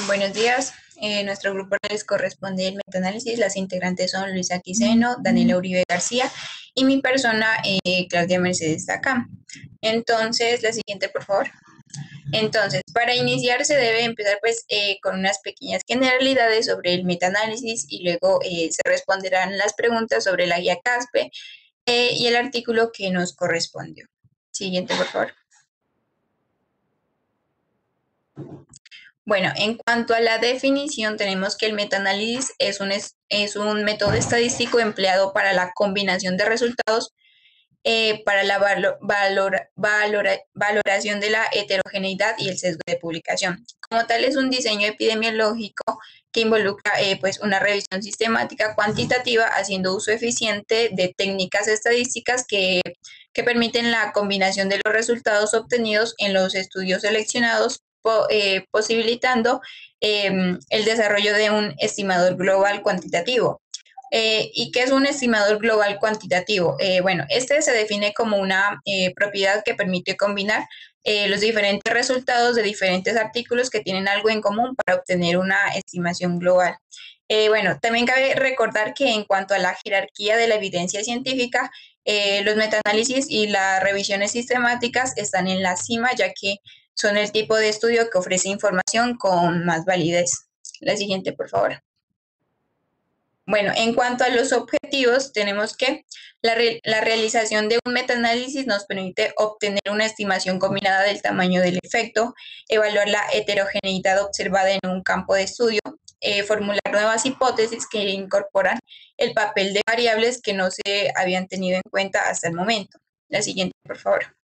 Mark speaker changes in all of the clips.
Speaker 1: Buenos días. Nuestro grupo les corresponde el metaanálisis. Las integrantes son Luisa Quiseno, Daniela Uribe García y mi persona, Claudia Mercedes Dacam. Entonces, la siguiente, por favor. Entonces, para iniciar se debe empezar con unas pequeñas generalidades sobre el metaanálisis y luego se responderán las preguntas sobre la guía CASPE y el artículo que nos correspondió. Siguiente, por favor. Bueno, en cuanto a la definición, tenemos que el metaanálisis es un método estadístico empleado para la combinación de resultados para la valoración de la heterogeneidad y el sesgo de publicación. Como tal, es un diseño epidemiológico que involucra una revisión sistemática cuantitativa haciendo uso eficiente de técnicas estadísticas que permiten la combinación de los resultados obtenidos en los estudios seleccionados, posibilitando el desarrollo de un estimador global cuantitativo. ¿Y qué es un estimador global cuantitativo? Bueno, este se define como una propiedad que permite combinar los diferentes resultados de diferentes artículos que tienen algo en común para obtener una estimación global. Bueno, también cabe recordar que en cuanto a la jerarquía de la evidencia científica, los metaanálisis y las revisiones sistemáticas están en la cima, ya que son el tipo de estudio que ofrece información con más validez. La siguiente, por favor. Bueno, en cuanto a los objetivos, tenemos que la realización de un metaanálisis nos permite obtener una estimación combinada del tamaño del efecto, evaluar la heterogeneidad observada en un campo de estudio, formular nuevas hipótesis que incorporan el papel de variables que no se habían tenido en cuenta hasta el momento. La siguiente, por favor.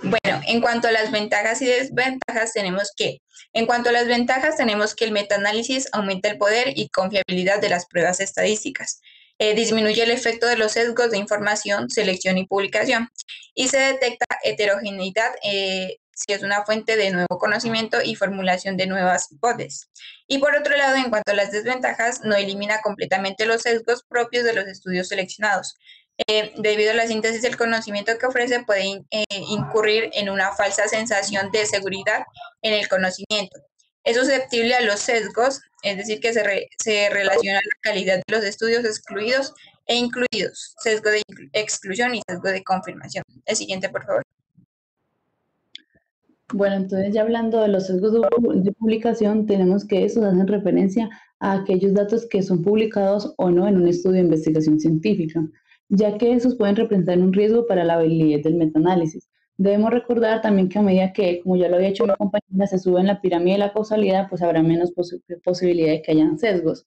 Speaker 1: Bueno, en cuanto a las ventajas y desventajas, tenemos que el metaanálisis aumenta el poder y confiabilidad de las pruebas estadísticas, disminuye el efecto de los sesgos de información, selección y publicación, y se detecta heterogeneidad si es una fuente de nuevo conocimiento y formulación de nuevas hipótesis. Y por otro lado, en cuanto a las desventajas, no elimina completamente los sesgos propios de los estudios seleccionados. Debido a la síntesis del conocimiento que ofrece, puede incurrir en una falsa sensación de seguridad en el conocimiento. Es susceptible a los sesgos, es decir, que se relaciona la calidad de los estudios excluidos e incluidos, sesgo de exclusión y sesgo de confirmación. El siguiente, por favor.
Speaker 2: Bueno, entonces ya hablando de los sesgos de publicación, tenemos que esos hacen referencia a aquellos datos que son publicados o no en un estudio de investigación científica, ya que esos pueden representar un riesgo para la validez del metaanálisis. Debemos recordar también que a medida que, como ya lo había hecho mi compañera, se sube en la pirámide de la causalidad, pues habrá menos posibilidad de que hayan sesgos.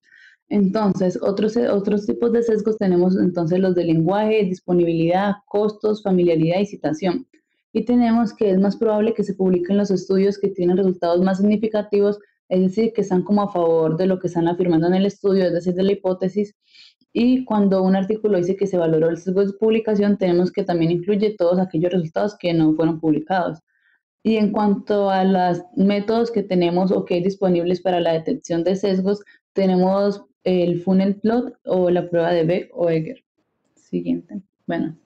Speaker 2: Entonces, otros tipos de sesgos tenemos entonces los de lenguaje, disponibilidad, costos, familiaridad y citación. Y tenemos que es más probable que se publiquen los estudios que tienen resultados más significativos, es decir, que están como a favor de lo que están afirmando en el estudio, es decir, de la hipótesis. Y cuando un artículo dice que se valoró el sesgo de publicación, tenemos que también incluye todos aquellos resultados que no fueron publicados. Y en cuanto a los métodos que tenemos o que hay disponibles para la detección de sesgos, tenemos el funnel plot o la prueba de Beck o Egger. Siguiente. Bueno.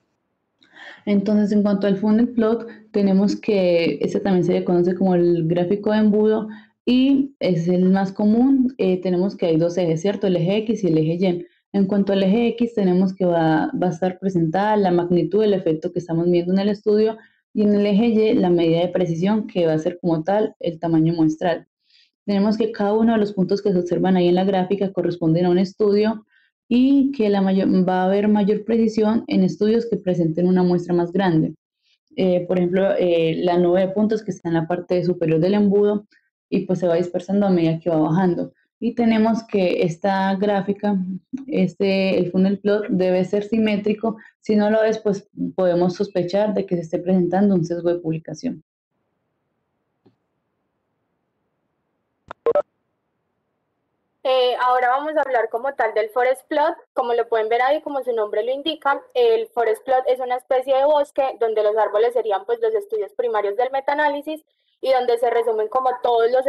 Speaker 2: Entonces, en cuanto al funnel plot, tenemos que este también se le conoce como el gráfico de embudo y es el más común. Tenemos que hay dos ejes, ¿cierto? El eje X y el eje Y. En cuanto al eje X, tenemos que va a estar presentada la magnitud del efecto que estamos viendo en el estudio y en el eje Y la medida de precisión que va a ser como tal el tamaño muestral. Tenemos que cada uno de los puntos que se observan ahí en la gráfica corresponden a un estudio y que va a haber mayor precisión en estudios que presenten una muestra más grande. Por ejemplo, la nube de puntos que está en la parte superior del embudo y pues se va dispersando a medida que va bajando. Y tenemos que esta gráfica, el funnel plot debe ser simétrico. Si no lo es, pues podemos sospechar de que se esté presentando un sesgo de publicación.
Speaker 3: Ahora vamos a hablar como tal del forest plot. Como lo pueden ver ahí, como su nombre lo indica, el forest plot es una especie de bosque donde los árboles serían pues los estudios primarios del metaanálisis y donde se resumen como todos los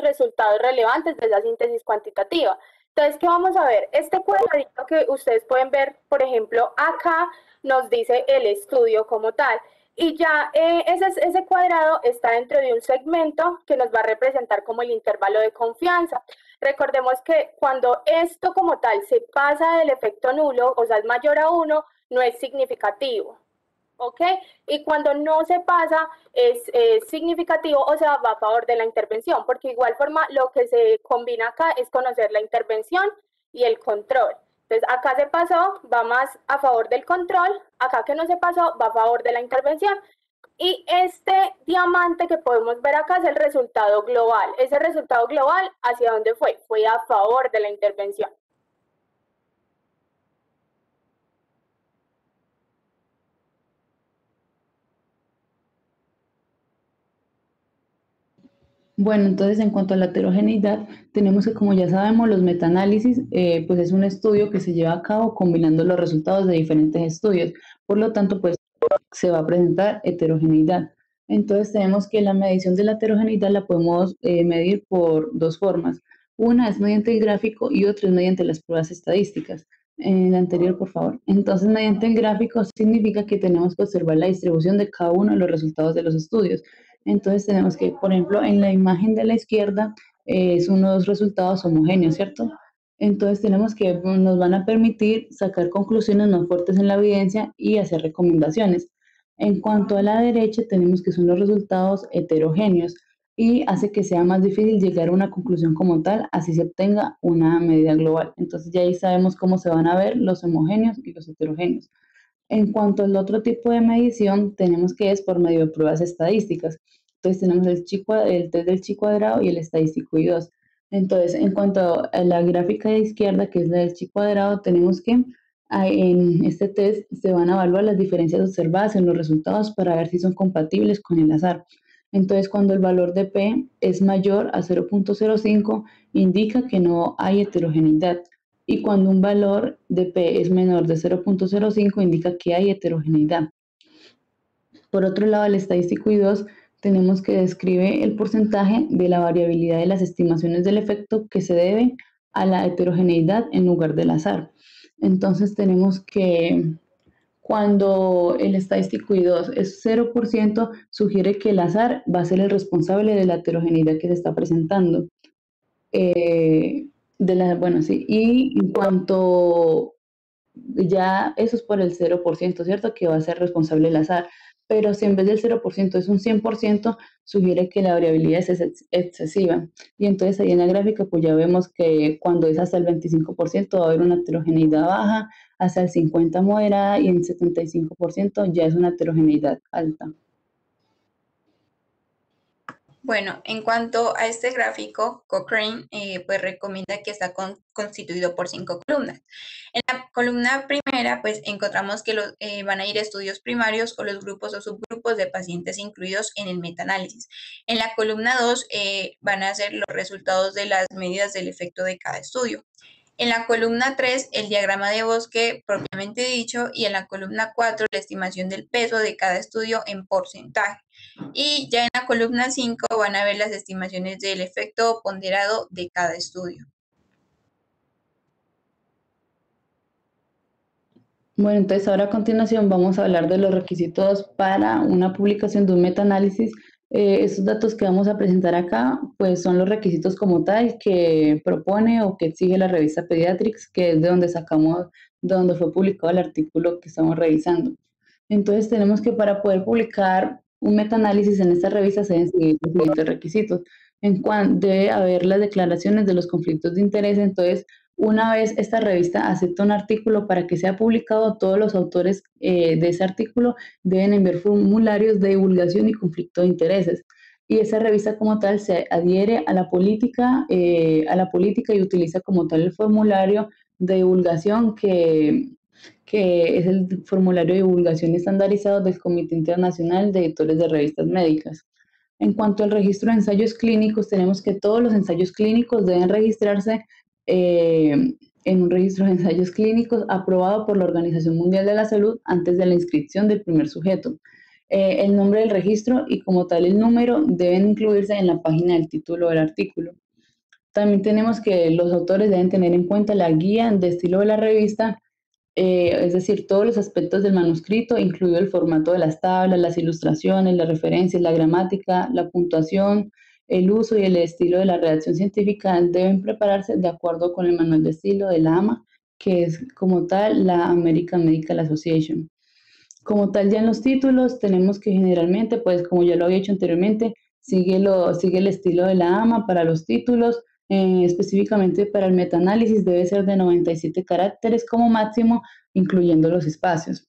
Speaker 3: resultados relevantes de esa síntesis cuantitativa. Entonces, ¿qué vamos a ver? Este cuadradito que ustedes pueden ver, por ejemplo, acá nos dice el estudio como tal. Y ya ese cuadrado está dentro de un segmento que nos va a representar como el intervalo de confianza. Recordemos que cuando esto como tal se pasa del efecto nulo, o sea, es mayor a 1, no es significativo. ¿Ok? Y cuando no se pasa es significativo, o sea, va a favor de la intervención, porque de igual forma lo que se combina acá es conocer la intervención y el control. Entonces, acá se pasó, va más a favor del control, acá que no se pasó, va a favor de la intervención. Y este diamante que podemos ver acá es el resultado global. Ese resultado global, ¿hacia dónde fue? Fue a favor de la intervención.
Speaker 2: Bueno, entonces en cuanto a la heterogeneidad, tenemos que, como ya sabemos, los metaanálisis, pues es un estudio que se lleva a cabo combinando los resultados de diferentes estudios. Por lo tanto, pues se va a presentar heterogeneidad. Entonces tenemos que la medición de la heterogeneidad la podemos medir por dos formas. Una es mediante el gráfico y otra es mediante las pruebas estadísticas. En la anterior, por favor. Entonces, mediante el gráfico significa que tenemos que observar la distribución de cada uno de los resultados de los estudios. Entonces tenemos que, por ejemplo, en la imagen de la izquierda es unos resultados homogéneos, ¿cierto? Entonces tenemos que nos van a permitir sacar conclusiones más fuertes en la evidencia y hacer recomendaciones. En cuanto a la derecha, tenemos que son los resultados heterogéneos y hace que sea más difícil llegar a una conclusión como tal, así se obtenga una medida global. Entonces ya ahí sabemos cómo se van a ver los homogéneos y los heterogéneos. En cuanto al otro tipo de medición, tenemos que es por medio de pruebas estadísticas. Entonces tenemos el test del chi cuadrado y el estadístico I2. Entonces, en cuanto a la gráfica de izquierda, que es la del chi cuadrado, tenemos que en este test se van a evaluar las diferencias observadas en los resultados para ver si son compatibles con el azar. Entonces, cuando el valor de P es mayor a 0.05, indica que no hay heterogeneidad. Y cuando un valor de P es menor de 0.05, indica que hay heterogeneidad. Por otro lado, el estadístico I2 tenemos que describe el porcentaje de la variabilidad de las estimaciones del efecto que se debe a la heterogeneidad en lugar del azar. Entonces tenemos que cuando el estadístico I2 es 0%, sugiere que el azar va a ser el responsable de la heterogeneidad que se está presentando. Bueno, sí, y en cuanto ya eso es por el 0%, ¿cierto? Que va a ser responsable el azar. Pero si en vez del 0% es un 100%, sugiere que la variabilidad es excesiva. Y entonces ahí en la gráfica pues ya vemos que cuando es hasta el 25% va a haber una heterogeneidad baja, hasta el 50% moderada y en el 75% ya es una heterogeneidad alta.
Speaker 1: Bueno, en cuanto a este gráfico, Cochrane pues recomienda que está constituido por 5 columnas. En la columna primera, pues encontramos que van a ir estudios primarios o los grupos o subgrupos de pacientes incluidos en el metaanálisis. En la columna 2 van a ser los resultados de las medidas del efecto de cada estudio. En la columna 3, el diagrama de bosque propiamente dicho, y en la columna 4, la estimación del peso de cada estudio en porcentaje. Y ya en la columna 5 van a ver las estimaciones del efecto ponderado de cada estudio.
Speaker 2: Bueno, entonces ahora a continuación vamos a hablar de los requisitos para una publicación de un metaanálisis. Estos datos que vamos a presentar acá, pues son los requisitos como tal que propone o que exige la revista Pediatrics, que es de donde sacamos, de donde fue publicado el artículo que estamos revisando. Entonces tenemos que para poder publicar un metaanálisis en esta revista se deben seguir los siguientes requisitos. Debe haber las declaraciones de los conflictos de interés. Entonces, una vez esta revista acepta un artículo para que sea publicado, todos los autores de ese artículo deben enviar formularios de divulgación y conflicto de intereses. Y esa revista como tal se adhiere a la política y utiliza como tal el formulario de divulgación que es el formulario de divulgación estandarizado del Comité Internacional de Editores de Revistas Médicas. En cuanto al registro de ensayos clínicos, tenemos que todos los ensayos clínicos deben registrarse en un registro de ensayos clínicos aprobado por la Organización Mundial de la Salud antes de la inscripción del primer sujeto. El nombre del registro y como tal el número deben incluirse en la página del título del artículo. También tenemos que los autores deben tener en cuenta la guía de estilo de la revista es decir, todos los aspectos del manuscrito, incluido el formato de las tablas, las ilustraciones, las referencias, la gramática, la puntuación, el uso y el estilo de la redacción científica deben prepararse de acuerdo con el manual de estilo de la AMA, que es como tal la American Medical Association. Como tal, ya en los títulos tenemos que generalmente, pues como ya lo había hecho anteriormente, sigue el estilo de la AMA para los títulos, específicamente para el metaanálisis debe ser de 97 caracteres como máximo, incluyendo los espacios.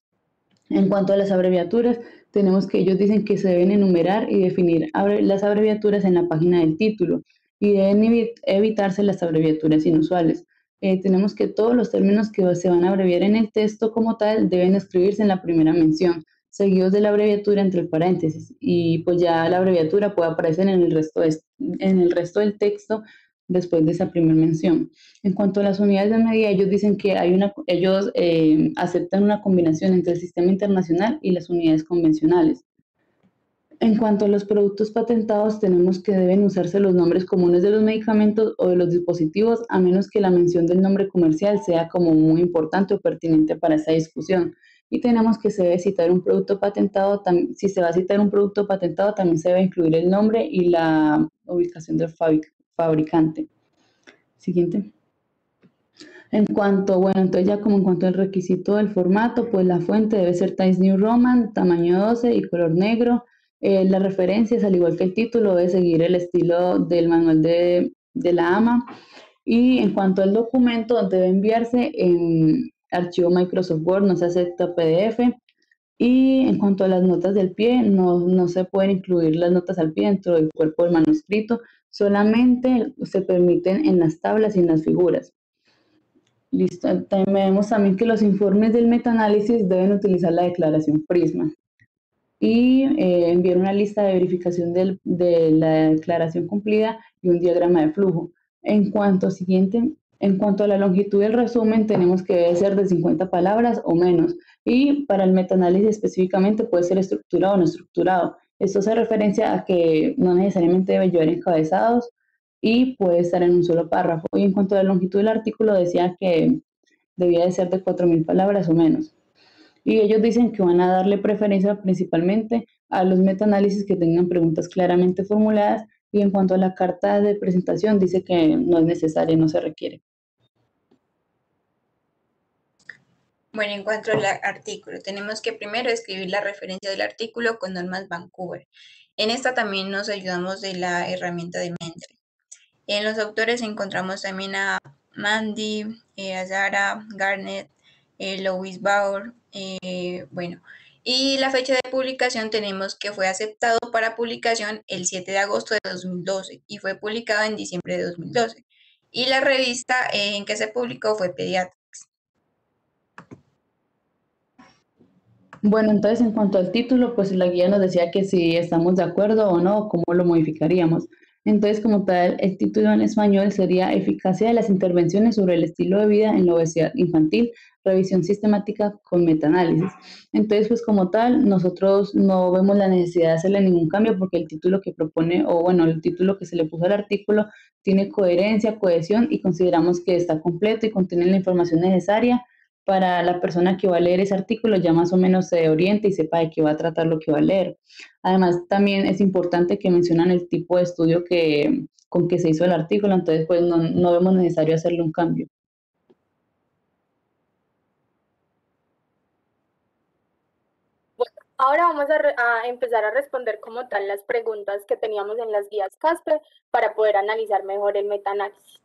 Speaker 2: En cuanto a las abreviaturas, tenemos que ellos dicen que se deben enumerar y definir las abreviaturas en la página del título y deben evitarse las abreviaturas inusuales. Tenemos que todos los términos que se van a abreviar en el texto como tal deben escribirse en la primera mención, seguidos de la abreviatura entre el paréntesis, y pues ya la abreviatura puede aparecer en el resto del texto después de esa primera mención. En cuanto a las unidades de medida, ellos dicen que ellos aceptan una combinación entre el sistema internacional y las unidades convencionales. En cuanto a los productos patentados, tenemos que deben usarse los nombres comunes de los medicamentos o de los dispositivos, a menos que la mención del nombre comercial sea como muy importante o pertinente para esa discusión. Y tenemos que se debe citar un producto patentado, si se va a citar un producto patentado, también se debe incluir el nombre y la ubicación del fabricante. Siguiente. Entonces ya como en cuanto al requisito del formato, pues la fuente debe ser Times New Roman, tamaño 12 y color negro. Las referencias, al igual que el título, debe seguir el estilo del manual de la AMA. Y en cuanto al documento, debe enviarse en archivo Microsoft Word, no se acepta PDF. Y en cuanto a las notas del pie, no se pueden incluir las notas al pie dentro del cuerpo del manuscrito, solamente se permiten en las tablas y en las figuras. Listo. Vemos también que los informes del metaanálisis deben utilizar la declaración Prisma y enviar una lista de verificación de la declaración cumplida y un diagrama de flujo. En cuanto a la longitud del resumen, tenemos que debe ser de 50 palabras o menos, y para el metaanálisis específicamente puede ser estructurado o no estructurado. Esto hace referencia a que no necesariamente debe llevar encabezados y puede estar en un solo párrafo. Y en cuanto a la longitud del artículo, decía que debía de ser de 4.000 palabras o menos. Y ellos dicen que van a darle preferencia principalmente a los metaanálisis que tengan preguntas claramente formuladas, y en cuanto a la carta de presentación, dice que no es necesaria, no se requiere.
Speaker 1: Bueno, en cuanto al artículo, tenemos que primero escribir la referencia del artículo con normas Vancouver. En esta también nos ayudamos de la herramienta de Mendeley. En los autores encontramos también a Mandy, Azara, Garnett, Louis Bauer, bueno. Y la fecha de publicación tenemos que fue aceptado para publicación el 7 de agosto de 2012 y fue publicado en diciembre de 2012. Y la revista en que se publicó fue Pediatrics.
Speaker 2: Bueno, entonces en cuanto al título, pues la guía nos decía que si estamos de acuerdo o no, cómo lo modificaríamos. Entonces, como tal, el título en español sería Eficacia de las intervenciones sobre el estilo de vida en la obesidad infantil, revisión sistemática con metaanálisis. Entonces, pues como tal, nosotros no vemos la necesidad de hacerle ningún cambio porque el título que propone, o bueno, el título que se le puso al artículo tiene coherencia, cohesión y consideramos que está completo y contiene la información necesaria para la persona que va a leer ese artículo, ya más o menos se oriente y sepa de qué va a tratar lo que va a leer. Además, también es importante que mencionan el tipo de estudio con que se hizo el artículo, entonces pues no vemos necesario hacerle un cambio.
Speaker 3: Ahora vamos a empezar a responder como tal las preguntas que teníamos en las guías CASPE para poder analizar mejor el metaanálisis.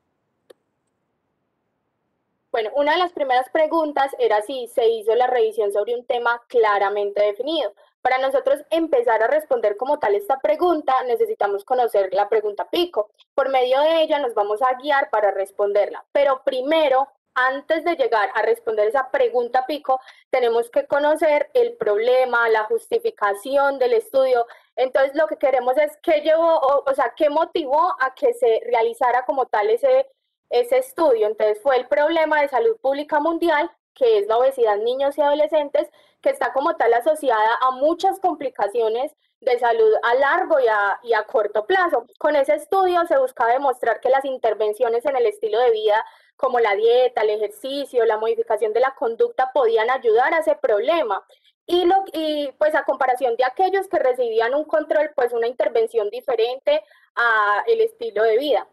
Speaker 3: Bueno, una de las primeras preguntas era si se hizo la revisión sobre un tema claramente definido. Para nosotros empezar a responder como tal esta pregunta, necesitamos conocer la pregunta pico. Por medio de ella nos vamos a guiar para responderla. Pero primero, antes de llegar a responder esa pregunta pico, tenemos que conocer el problema, la justificación del estudio. Entonces, lo que queremos es qué llevó, qué motivó a que se realizara como tal ese estudio. Entonces fue el problema de salud pública mundial, que es la obesidad en niños y adolescentes, que está como tal asociada a muchas complicaciones de salud a largo y a corto plazo. Con ese estudio se buscaba demostrar que las intervenciones en el estilo de vida, como la dieta, el ejercicio, la modificación de la conducta, podían ayudar a ese problema. Y pues a comparación de aquellos que recibían un control, pues una intervención diferente a el estilo de vida.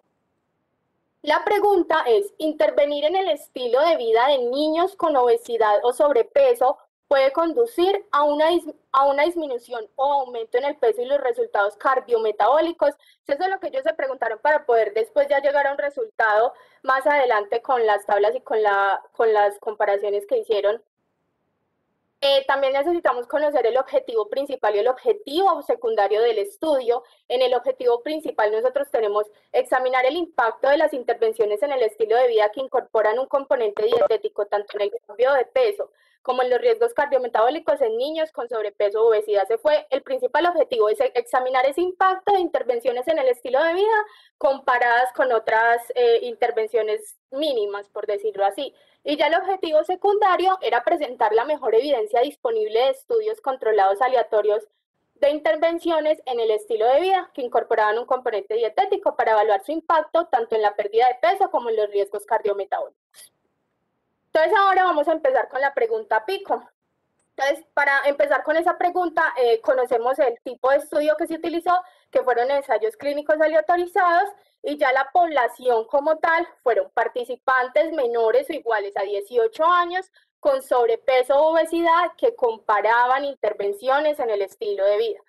Speaker 3: La pregunta es, ¿intervenir en el estilo de vida de niños con obesidad o sobrepeso puede conducir a una disminución o aumento en el peso y los resultados cardiometabólicos? Eso es lo que ellos se preguntaron para poder después ya llegar a un resultado más adelante con las tablas y con las comparaciones que hicieron. También necesitamos conocer el objetivo principal y el objetivo secundario del estudio. En el objetivo principal nosotros tenemos examinar el impacto de las intervenciones en el estilo de vida que incorporan un componente dietético tanto en el cambio de peso como en los riesgos cardiometabólicos en niños con sobrepeso o obesidad. Ese fue el principal objetivo, es examinar ese impacto de intervenciones en el estilo de vida comparadas con otras intervenciones mínimas, por decirlo así. Y ya el objetivo secundario era presentar la mejor evidencia disponible de estudios controlados aleatorios de intervenciones en el estilo de vida que incorporaban un componente dietético para evaluar su impacto tanto en la pérdida de peso como en los riesgos cardiometabólicos. Entonces ahora vamos a empezar con la pregunta pico. Entonces, para empezar con esa pregunta, conocemos el tipo de estudio que se utilizó, que fueron ensayos clínicos aleatorizados, y ya la población como tal fueron participantes menores o iguales a 18 años con sobrepeso o obesidad que comparaban intervenciones en el estilo de vida.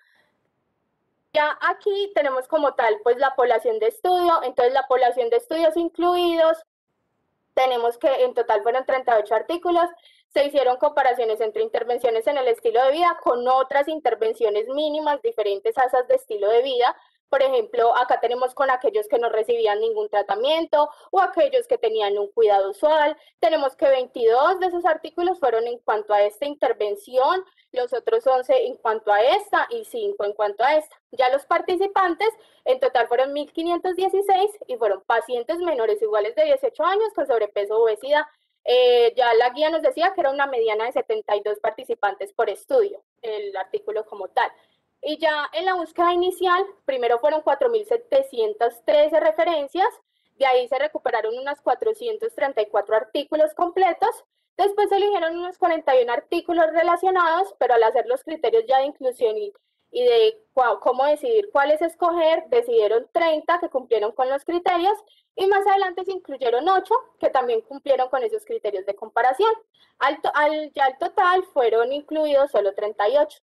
Speaker 3: Ya aquí tenemos como tal pues la población de estudio, entonces la población de estudios incluidos, tenemos que en total fueron 38 artículos, se hicieron comparaciones entre intervenciones en el estilo de vida con otras intervenciones mínimas diferentes a esas de estilo de vida. Por ejemplo, acá tenemos con aquellos que no recibían ningún tratamiento o aquellos que tenían un cuidado usual. Tenemos que 22 de esos artículos fueron en cuanto a esta intervención, los otros 11 en cuanto a esta y 5 en cuanto a esta. Ya los participantes en total fueron 1.516 y fueron pacientes menores iguales de 18 años con sobrepeso o obesidad. Ya la guía nos decía que era una mediana de 72 participantes por estudio, el artículo como tal. Y ya en la búsqueda inicial, primero fueron 4.713 referencias, de ahí se recuperaron unas 434 artículos completos, después se eligieron unos 41 artículos relacionados, pero al hacer los criterios ya de inclusión y de cómo decidir cuáles escoger, decidieron 30 que cumplieron con los criterios y más adelante se incluyeron 8 que también cumplieron con esos criterios de comparación. Ya al total fueron incluidos solo 38.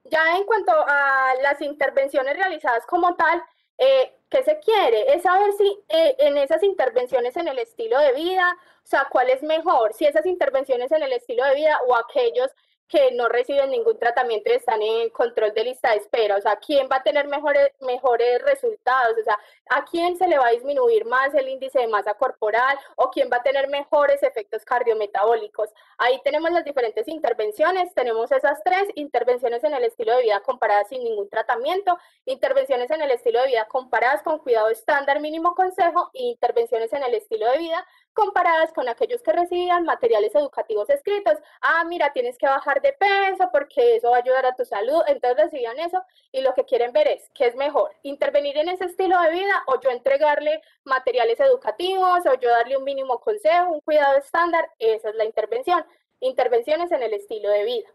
Speaker 3: Ya en cuanto a las intervenciones realizadas como tal, ¿qué se quiere? Es saber si en esas intervenciones en el estilo de vida, o sea, ¿cuál es mejor? Si esas intervenciones en el estilo de vida o aquellos que no reciben ningún tratamiento y están en control de lista de espera, o sea, ¿quién va a tener mejores resultados? O sea, ¿a quién se le va a disminuir más el índice de masa corporal o quién va a tener mejores efectos cardiometabólicos? Ahí tenemos las diferentes intervenciones, tenemos esas 3 intervenciones en el estilo de vida comparadas sin ningún tratamiento, intervenciones en el estilo de vida comparadas con cuidado estándar mínimo consejo y intervenciones en el estilo de vida comparadas con aquellos que recibían materiales educativos escritos. Ah, mira, tienes que bajar de peso porque eso va a ayudar a tu salud. Entonces recibían eso y lo que quieren ver es qué es mejor, intervenir en ese estilo de vida o yo entregarle materiales educativos o yo darle un mínimo consejo, un cuidado estándar. Esa es la intervención. Intervenciones en el estilo de vida.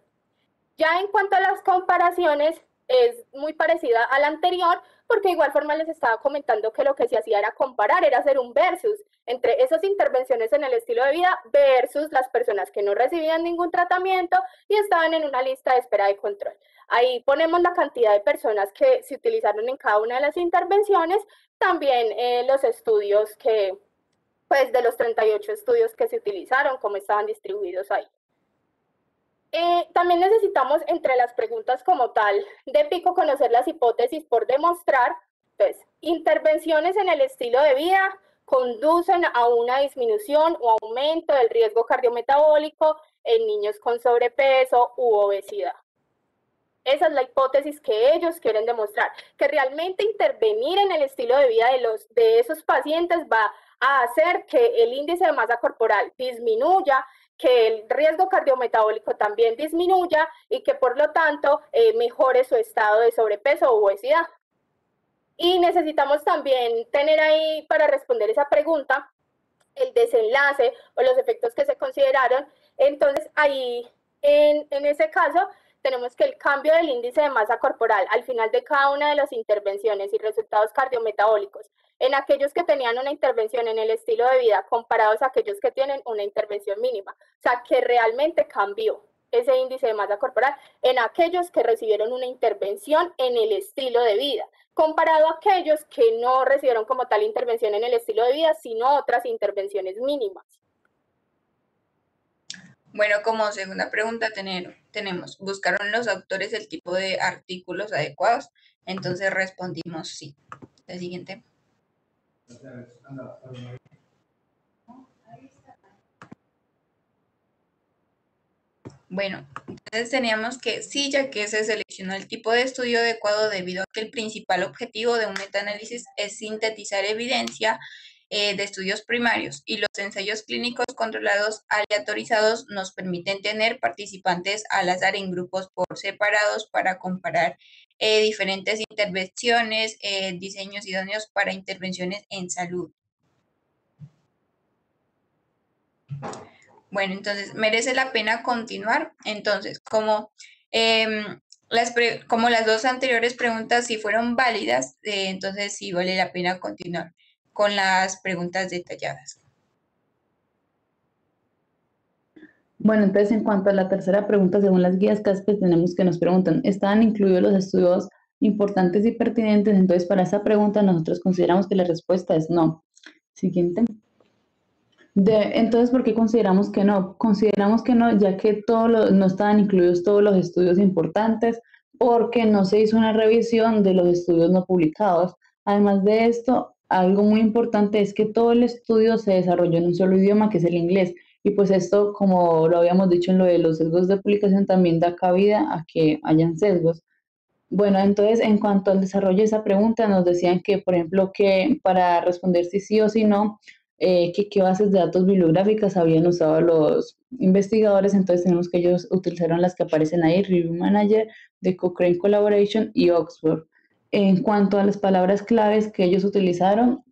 Speaker 3: Ya en cuanto a las comparaciones, es muy parecida a la anterior, porque de igual forma les estaba comentando que lo que se hacía era comparar, era hacer un versus entre esas intervenciones en el estilo de vida versus las personas que no recibían ningún tratamiento y estaban en una lista de espera de control. Ahí ponemos la cantidad de personas que se utilizaron en cada una de las intervenciones, también los estudios que, pues de los 38 estudios que se utilizaron, cómo estaban distribuidos ahí. También necesitamos, entre las preguntas como tal de Pico, conocer las hipótesis por demostrar. Entonces, intervenciones en el estilo de vida conducen a una disminución o aumento del riesgo cardiometabólico en niños con sobrepeso u obesidad. Esa es la hipótesis que ellos quieren demostrar, que realmente intervenir en el estilo de vida de esos pacientes va a hacer que el índice de masa corporal disminuya, que el riesgo cardiometabólico también disminuya y que por lo tanto mejore su estado de sobrepeso o obesidad. Y necesitamos también tener ahí, para responder esa pregunta, el desenlace o los efectos que se consideraron. Entonces ahí, en ese caso, tenemos que el cambio del índice de masa corporal al final de cada una de las intervenciones y resultados cardiometabólicos en aquellos que tenían una intervención en el estilo de vida comparados a aquellos que tienen una intervención mínima. O sea, que realmente cambió ese índice de masa corporal en aquellos que recibieron una intervención en el estilo de vida, comparado a aquellos que no recibieron como tal intervención en el estilo de vida, sino otras intervenciones mínimas.
Speaker 1: Bueno, como segunda pregunta tenemos, ¿buscaron los autores el tipo de artículos adecuados? Entonces respondimos sí. La siguiente. Bueno, entonces teníamos que sí, ya que se seleccionó el tipo de estudio adecuado debido a que el principal objetivo de un metaanálisis es sintetizar evidencia de estudios primarios y los ensayos clínicos controlados aleatorizados nos permiten tener participantes al azar en grupos por separados para comparar diferentes intervenciones, diseños idóneos para intervenciones en salud. Bueno, entonces, ¿merece la pena continuar? Entonces, como las dos anteriores preguntas sí fueron válidas, entonces sí vale la pena continuar con las preguntas detalladas.
Speaker 2: Bueno, entonces en cuanto a la tercera pregunta, según las guías CASPES, tenemos que nos preguntan, ¿están incluidos los estudios importantes y pertinentes? Entonces, para esa pregunta nosotros consideramos que la respuesta es no. Siguiente. Entonces, ¿por qué consideramos que no? Consideramos que no, ya que no estaban incluidos todos los estudios importantes, porque no se hizo una revisión de los estudios no publicados. Además de esto, algo muy importante es que todo el estudio se desarrolló en un solo idioma, que es el inglés. Y pues esto, como lo habíamos dicho en lo de los sesgos de publicación, también da cabida a que hayan sesgos. Bueno, entonces, en cuanto al desarrollo de esa pregunta, nos decían que, por ejemplo, que para responder si sí o si no, que qué bases de datos bibliográficas habían usado los investigadores. Entonces tenemos que ellos utilizaron las que aparecen ahí, Review Manager, The Cochrane Collaboration y Oxford. En cuanto a las palabras claves que ellos utilizaron,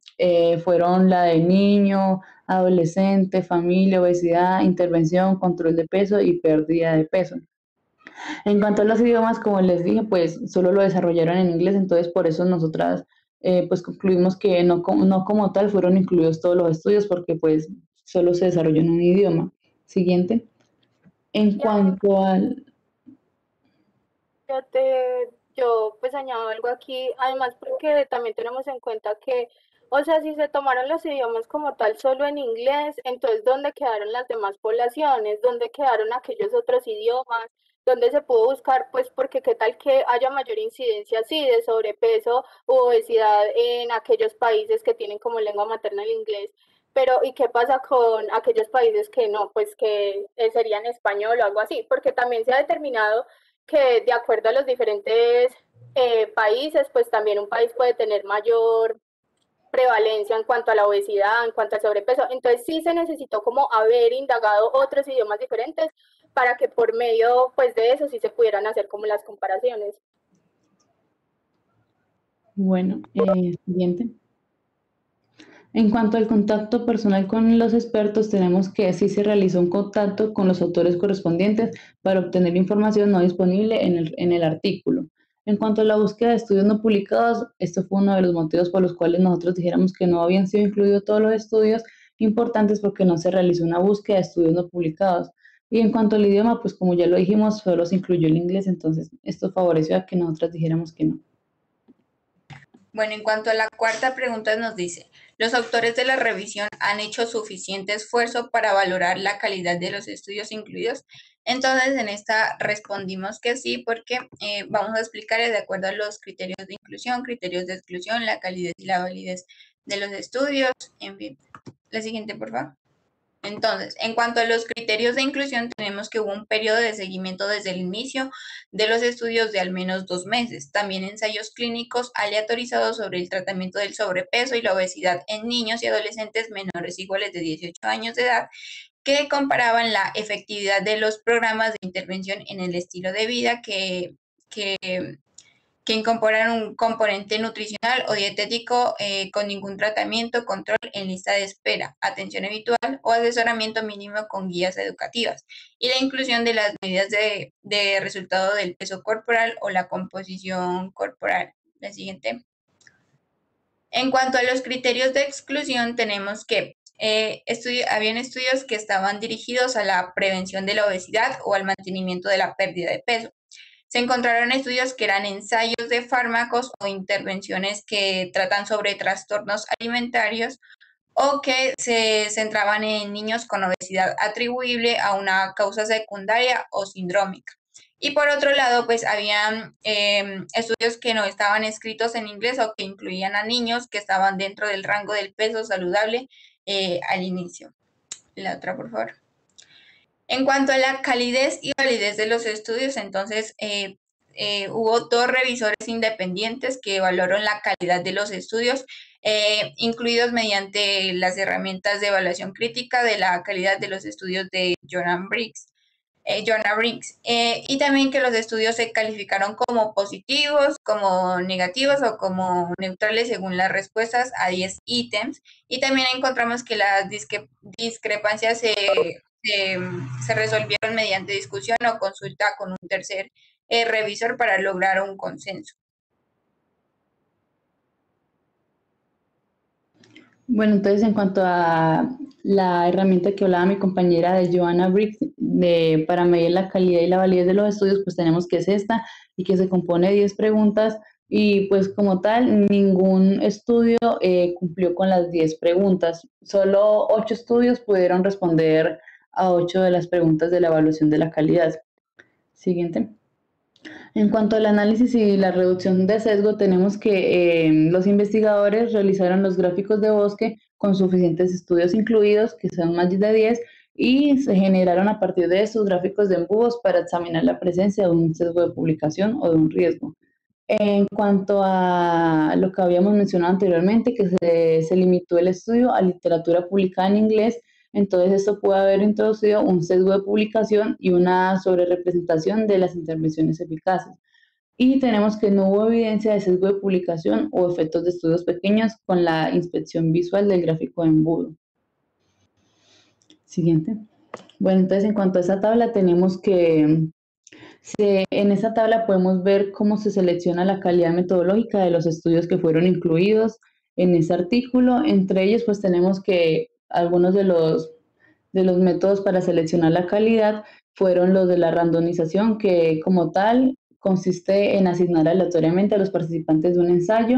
Speaker 2: fueron la de niño, adolescente, familia, obesidad, intervención, control de peso y pérdida de peso. En cuanto a los idiomas, como les dije, pues solo lo desarrollaron en inglés, entonces por eso nosotras pues concluimos que no como tal fueron incluidos todos los estudios porque pues solo se desarrolló en un idioma. Siguiente. En cuanto al...
Speaker 3: Yo pues añado algo aquí, además porque también tenemos en cuenta que, o sea, si se tomaron los idiomas como tal solo en inglés, entonces ¿dónde quedaron las demás poblaciones? ¿Dónde quedaron aquellos otros idiomas? ¿Dónde se pudo buscar? Pues porque qué tal que haya mayor incidencia así de sobrepeso u obesidad en aquellos países que tienen como lengua materna el inglés. Pero, ¿y qué pasa con aquellos países que no? Pues que serían español o algo así, porque también se ha determinado que de acuerdo a los diferentes países, pues también un país puede tener mayor prevalencia en cuanto a la obesidad, en cuanto al sobrepeso. Entonces sí se necesitó como haber indagado otros idiomas diferentes para que por medio pues de eso sí se pudieran hacer como las comparaciones.
Speaker 2: Bueno, siguiente. En cuanto al contacto personal con los expertos, tenemos que sí se realizó un contacto con los autores correspondientes para obtener información no disponible en el artículo. En cuanto a la búsqueda de estudios no publicados, esto fue uno de los motivos por los cuales nosotros dijéramos que no habían sido incluidos todos los estudios importantes porque no se realizó una búsqueda de estudios no publicados. Y en cuanto al idioma, pues como ya lo dijimos, solo se incluyó el inglés, entonces esto favoreció a que nosotras dijéramos que no.
Speaker 1: Bueno, en cuanto a la cuarta pregunta nos dice, ¿los autores de la revisión han hecho suficiente esfuerzo para valorar la calidad de los estudios incluidos? Entonces, en esta respondimos que sí, porque vamos a explicar de acuerdo a los criterios de inclusión, criterios de exclusión, la calidad y la validez de los estudios, en fin. La siguiente, por favor. Entonces, en cuanto a los criterios de inclusión, tenemos que hubo un periodo de seguimiento desde el inicio de los estudios de al menos 2 meses. También ensayos clínicos aleatorizados sobre el tratamiento del sobrepeso y la obesidad en niños y adolescentes menores iguales de 18 años de edad que comparaban la efectividad de los programas de intervención en el estilo de vida que incorporan un componente nutricional o dietético con ningún tratamiento, control en lista de espera, atención habitual o asesoramiento mínimo con guías educativas, y la inclusión de las medidas de resultado del peso corporal o la composición corporal. La siguiente. En cuanto a los criterios de exclusión, tenemos que habían estudios que estaban dirigidos a la prevención de la obesidad o al mantenimiento de la pérdida de peso. Se encontraron estudios que eran ensayos de fármacos o intervenciones que tratan sobre trastornos alimentarios o que se centraban en niños con obesidad atribuible a una causa secundaria o sindrómica. Y por otro lado, pues habían estudios que no estaban escritos en inglés o que incluían a niños que estaban dentro del rango del peso saludable al inicio. La otra, por favor. En cuanto a la calidez y validez de los estudios, entonces hubo 2 revisores independientes que evaluaron la calidad de los estudios, incluidos mediante las herramientas de evaluación crítica de la calidad de los estudios de Joanna Briggs. Y también que los estudios se calificaron como positivos, como negativos o como neutrales según las respuestas a 10 ítems. Y también encontramos que las discrepancias se resolvieron mediante discusión o consulta con un tercer revisor para lograr un consenso.
Speaker 2: Bueno, entonces en cuanto a la herramienta que hablaba mi compañera de Joanna Briggs para medir la calidad y la validez de los estudios, pues tenemos que es esta y que se compone de 10 preguntas y pues como tal ningún estudio cumplió con las 10 preguntas. Solo 8 estudios pudieron responder a 8 de las preguntas de la evaluación de la calidad. Siguiente. En cuanto al análisis y la reducción de sesgo, tenemos que los investigadores realizaron los gráficos de bosque con suficientes estudios incluidos, que son más de 10, y se generaron a partir de estos gráficos de embudos para examinar la presencia de un sesgo de publicación o de un riesgo. En cuanto a lo que habíamos mencionado anteriormente, que se limitó el estudio a literatura publicada en inglés, entonces esto puede haber introducido un sesgo de publicación y una sobrerepresentación de las intervenciones eficaces. Y tenemos que no hubo evidencia de sesgo de publicación o efectos de estudios pequeños con la inspección visual del gráfico de embudo. Siguiente. Bueno, entonces en cuanto a esa tabla tenemos que en esa tabla podemos ver cómo se selecciona la calidad metodológica de los estudios que fueron incluidos en ese artículo. Entre ellos, pues tenemos que algunos de los métodos para seleccionar la calidad fueron los de la randomización, que como tal consiste en asignar aleatoriamente a los participantes de un ensayo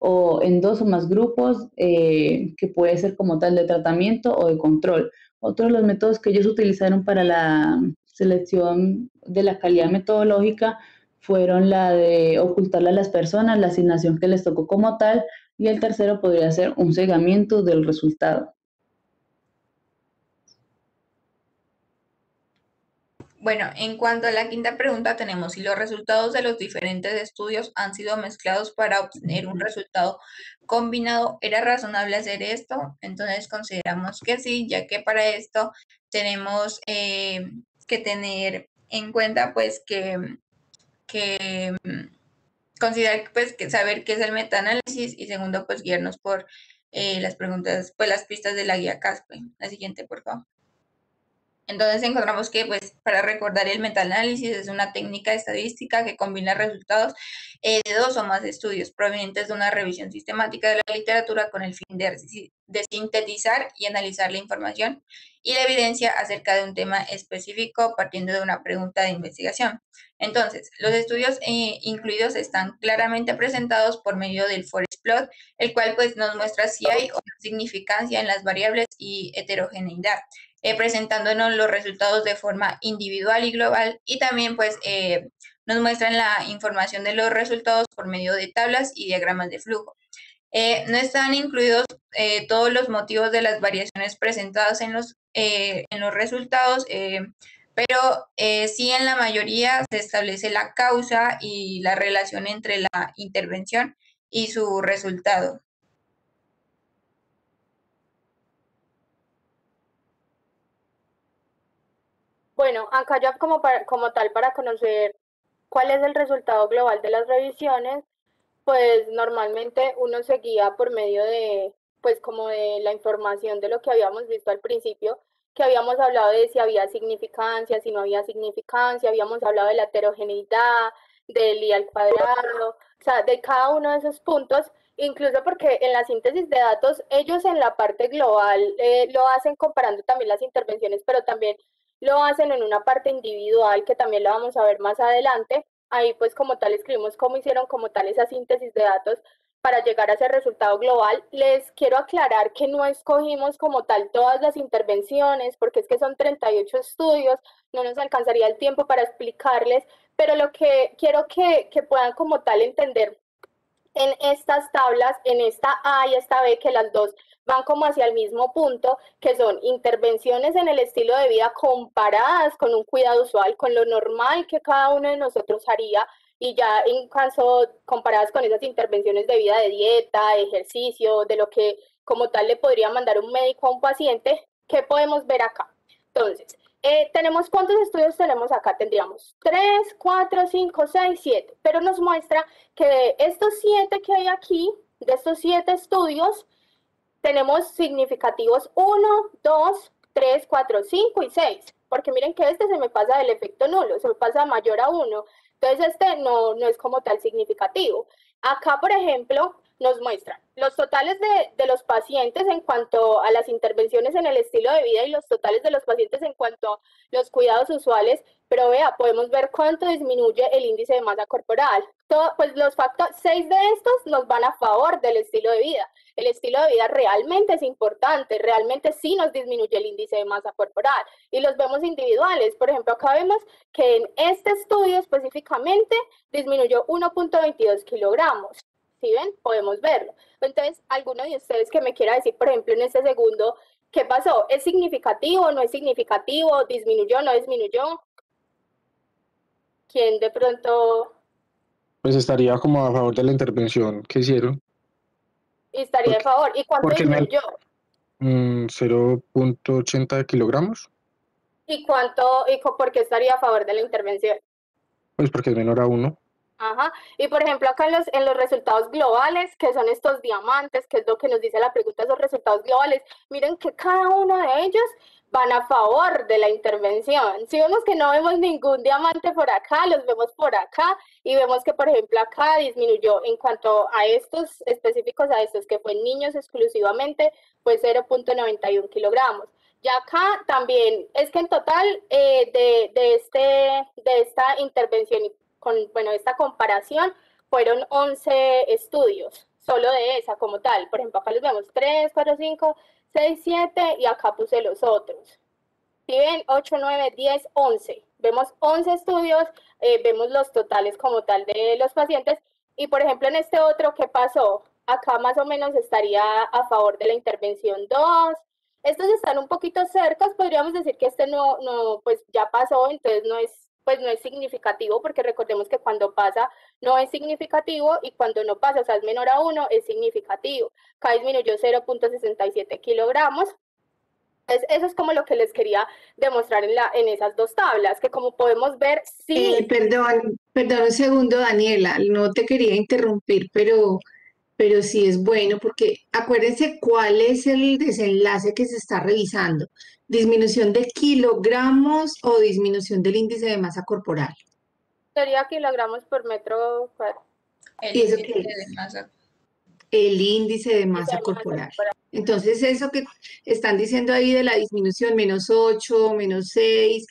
Speaker 2: o en 2 o más grupos, que puede ser como tal de tratamiento o de control. Otros de los métodos que ellos utilizaron para la selección de la calidad metodológica fueron la de ocultarle a las personas la asignación que les tocó como tal, y el tercero podría ser un cegamiento del resultado.
Speaker 1: Bueno, en cuanto a la quinta pregunta, tenemos si los resultados de los diferentes estudios han sido mezclados para obtener un resultado combinado. ¿Era razonable hacer esto? Entonces consideramos que sí, ya que para esto tenemos que tener en cuenta pues que considerar pues que saber qué es el metaanálisis, y segundo pues guiarnos por las preguntas, pues las pistas de la guía CASPE. La siguiente, por favor. Entonces encontramos que pues para recordar el metaanálisis es una técnica estadística que combina resultados de 2 o más estudios provenientes de una revisión sistemática de la literatura con el fin de sintetizar y analizar la información y la evidencia acerca de un tema específico partiendo de una pregunta de investigación. Entonces, los estudios incluidos están claramente presentados por medio del forest plot, el cual pues nos muestra si hay o no significancia en las variables y heterogeneidad, presentándonos los resultados de forma individual y global, y también pues nos muestran la información de los resultados por medio de tablas y diagramas de flujo. No están incluidos todos los motivos de las variaciones presentadas en los resultados, pero sí en la mayoría se establece la causa y la relación entre la intervención y su resultado.
Speaker 3: Bueno, acá ya como tal para conocer cuál es el resultado global de las revisiones, pues normalmente uno se guía por medio de, pues como de la información de lo que habíamos visto al principio, que habíamos hablado de si había significancia, si no había significancia, habíamos hablado de la heterogeneidad, del I al cuadrado, o sea, de cada uno de esos puntos, incluso porque en la síntesis de datos, ellos en la parte global lo hacen comparando también las intervenciones, pero también lo hacen en una parte individual, que también lo vamos a ver más adelante. Ahí pues como tal escribimos cómo hicieron como tal esa síntesis de datos para llegar a ese resultado global. Les quiero aclarar que no escogimos como tal todas las intervenciones, porque es que son 38 estudios, no nos alcanzaría el tiempo para explicarles, pero lo que quiero que puedan como tal entender en estas tablas, en esta A y esta B, que las dos van como hacia el mismo punto, que son intervenciones en el estilo de vida comparadas con un cuidado usual, con lo normal que cada uno de nosotros haría, y ya en caso comparadas con esas intervenciones de vida de dieta, de ejercicio, de lo que como tal le podría mandar un médico a un paciente, ¿qué podemos ver acá? Entonces, tenemos, ¿cuántos estudios tenemos acá? Tendríamos 3, 4, 5, 6, 7, pero nos muestra que de estos 7 que hay aquí, de estos 7 estudios, tenemos significativos 1, 2, 3, 4, 5 y 6, porque miren que este se me pasa del efecto nulo, se me pasa mayor a 1, entonces este no es como tal significativo. Acá, por ejemplo, nos muestra los totales de los pacientes en cuanto a las intervenciones en el estilo de vida y los totales de los pacientes en cuanto a los cuidados usuales, pero vea, podemos ver cuánto disminuye el índice de masa corporal. Pues los factores, 6 de estos nos van a favor del estilo de vida. El estilo de vida realmente es importante, realmente sí nos disminuye el índice de masa corporal y los vemos individuales. Por ejemplo, acá vemos que en este estudio específicamente disminuyó 1.22 kilogramos. ¿Sí ven? Podemos verlo. Entonces, alguno de ustedes que me quiera decir, por ejemplo, en este segundo, ¿qué pasó? ¿Es significativo? ¿No es significativo? ¿Disminuyó? ¿No disminuyó? ¿Quién de pronto
Speaker 4: Pues estaría como a favor de la intervención que hicieron,
Speaker 3: estaría a favor? ¿Y cuánto
Speaker 4: porque
Speaker 3: disminuyó?
Speaker 4: 0.80 kilogramos,
Speaker 3: ¿Y cuánto, por qué estaría a favor de la intervención?
Speaker 4: pues porque es menor a 1.
Speaker 3: Ajá. Y por ejemplo, acá en los resultados globales, que son estos diamantes, que es lo que nos dice la pregunta, esos resultados globales, miren que cada uno de ellos van a favor de la intervención. Si vemos que no vemos ningún diamante por acá, los vemos por acá y vemos que, por ejemplo, acá disminuyó en cuanto a estos específicos, a estos que fue en niños exclusivamente, fue 0.91 kilogramos. Ya acá también, es que en total de esta intervención con, bueno, esta comparación, fueron 11 estudios, solo de esa como tal. Por ejemplo, acá los vemos 3, 4, 5, 6, 7 y acá puse los otros. Si ven, 8, 9, 10, 11. Vemos 11 estudios, vemos los totales como tal de los pacientes. Y por ejemplo, en este otro, ¿qué pasó? Acá más o menos estaría a favor de la intervención 2. Estos están un poquito cerca, podríamos decir que este pues ya pasó, entonces no es significativo, porque recordemos que cuando pasa no es significativo y cuando no pasa, o sea, es menor a 1, es significativo. Acá disminuyó 0.67 kilogramos. Eso es como lo que les quería demostrar en esas dos tablas, que como podemos ver, sí.
Speaker 5: Perdón un segundo, Daniela, no te quería interrumpir, pero sí es bueno porque acuérdense cuál es el desenlace que se está revisando. ¿Disminución de kilogramos o disminución del índice de masa corporal?
Speaker 3: Sería kilogramos por metro cuadrado.
Speaker 1: El
Speaker 5: ¿Y eso
Speaker 1: índice
Speaker 5: qué
Speaker 1: de
Speaker 5: es?
Speaker 1: masa.
Speaker 5: El índice de masa corporal. Entonces, eso que están diciendo ahí de la disminución, -8, -6,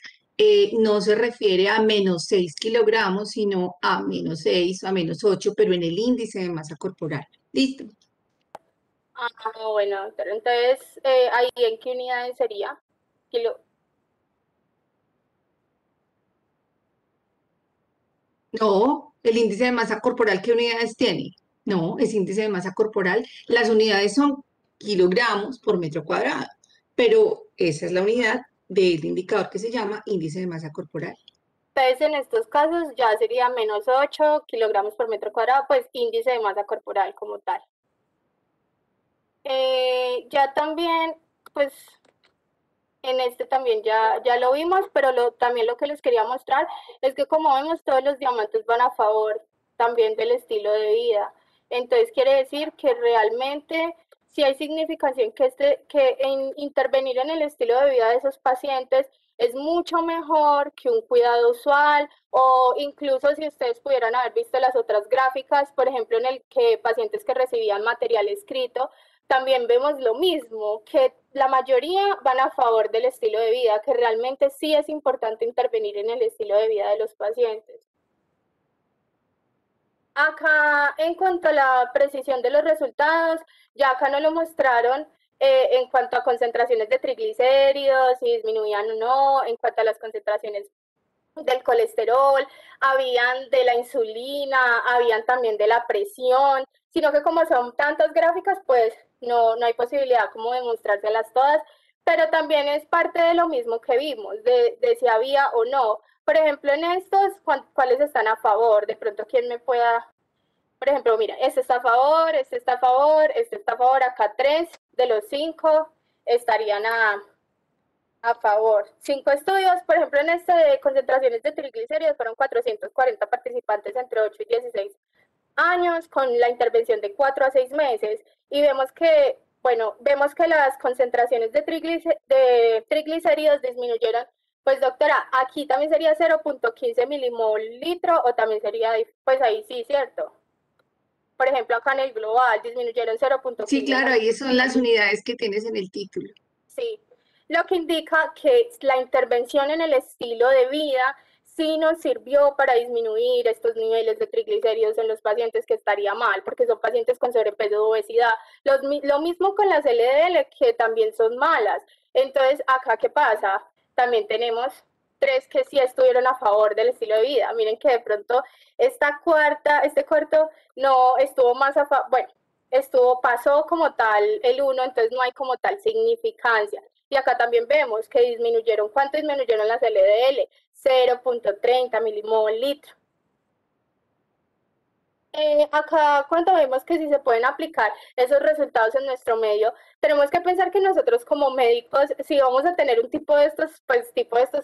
Speaker 5: no se refiere a -6 kilogramos, sino a -6, a -8, pero en el índice de masa corporal. ¿Listo?
Speaker 3: Ah, bueno, pero entonces, ahí en qué unidades sería. Kilo.
Speaker 5: No, el índice de masa corporal, ¿qué unidades tiene? No, es índice de masa corporal. Las unidades son kilogramos por metro cuadrado, pero esa es la unidad del indicador que se llama índice de masa corporal.
Speaker 3: Entonces, en estos casos ya sería -8 kilogramos por metro cuadrado, pues índice de masa corporal como tal. Ya también, pues, En este también ya lo vimos, pero también lo que les quería mostrar es que como vemos todos los diamantes van a favor también del estilo de vida. Entonces quiere decir que realmente sí hay significación que intervenir en el estilo de vida de esos pacientes es mucho mejor que un cuidado usual, o incluso si ustedes pudieran haber visto las otras gráficas, por ejemplo, en el que pacientes que recibían material escrito, también vemos lo mismo, que la mayoría van a favor del estilo de vida, que realmente sí es importante intervenir en el estilo de vida de los pacientes. Acá, en cuanto a la precisión de los resultados, ya acá nos lo mostraron en cuanto a concentraciones de triglicéridos, si disminuían o no, en cuanto a las concentraciones del colesterol, habían de la insulina, habían también de la presión, sino que como son tantas gráficas, pues no hay posibilidad como de mostrárselas todas, pero también es parte de lo mismo que vimos, de si había o no. Por ejemplo, en estos, ¿cuáles están a favor? De pronto, ¿quién me pueda...? Por ejemplo, mira, este está a favor, este está a favor, este está a favor, acá 3 de los 5 estarían a favor. 5 estudios, por ejemplo, en este de concentraciones de triglicéridos fueron 440 participantes entre 8 y 16 años con la intervención de 4 a 6 meses y vemos que, bueno, vemos que las concentraciones de triglicéridos disminuyeron. Pues doctora, aquí también sería 0.15 milimol litro o también sería, pues ahí sí, ¿cierto? Por ejemplo, acá en el global disminuyeron 0.15.
Speaker 5: Sí, claro, ahí son las unidades que tienes en el título.
Speaker 3: Sí, lo que indica que la intervención en el estilo de vida sí nos sirvió para disminuir estos niveles de triglicéridos en los pacientes, que estaría mal, porque son pacientes con sobrepeso o obesidad. Lo mismo con las LDL, que también son malas. Entonces, acá, ¿qué pasa? También tenemos 3 que sí estuvieron a favor del estilo de vida. Miren que de pronto este cuarto no estuvo más a favor, bueno, pasó como tal el 1, entonces no hay como tal significancia. Y acá también vemos que disminuyeron, ¿cuánto disminuyeron las LDL? 0.30 milimol litro. Acá cuando vemos que si se pueden aplicar esos resultados en nuestro medio, tenemos que pensar que nosotros como médicos, si vamos a tener un tipo de estos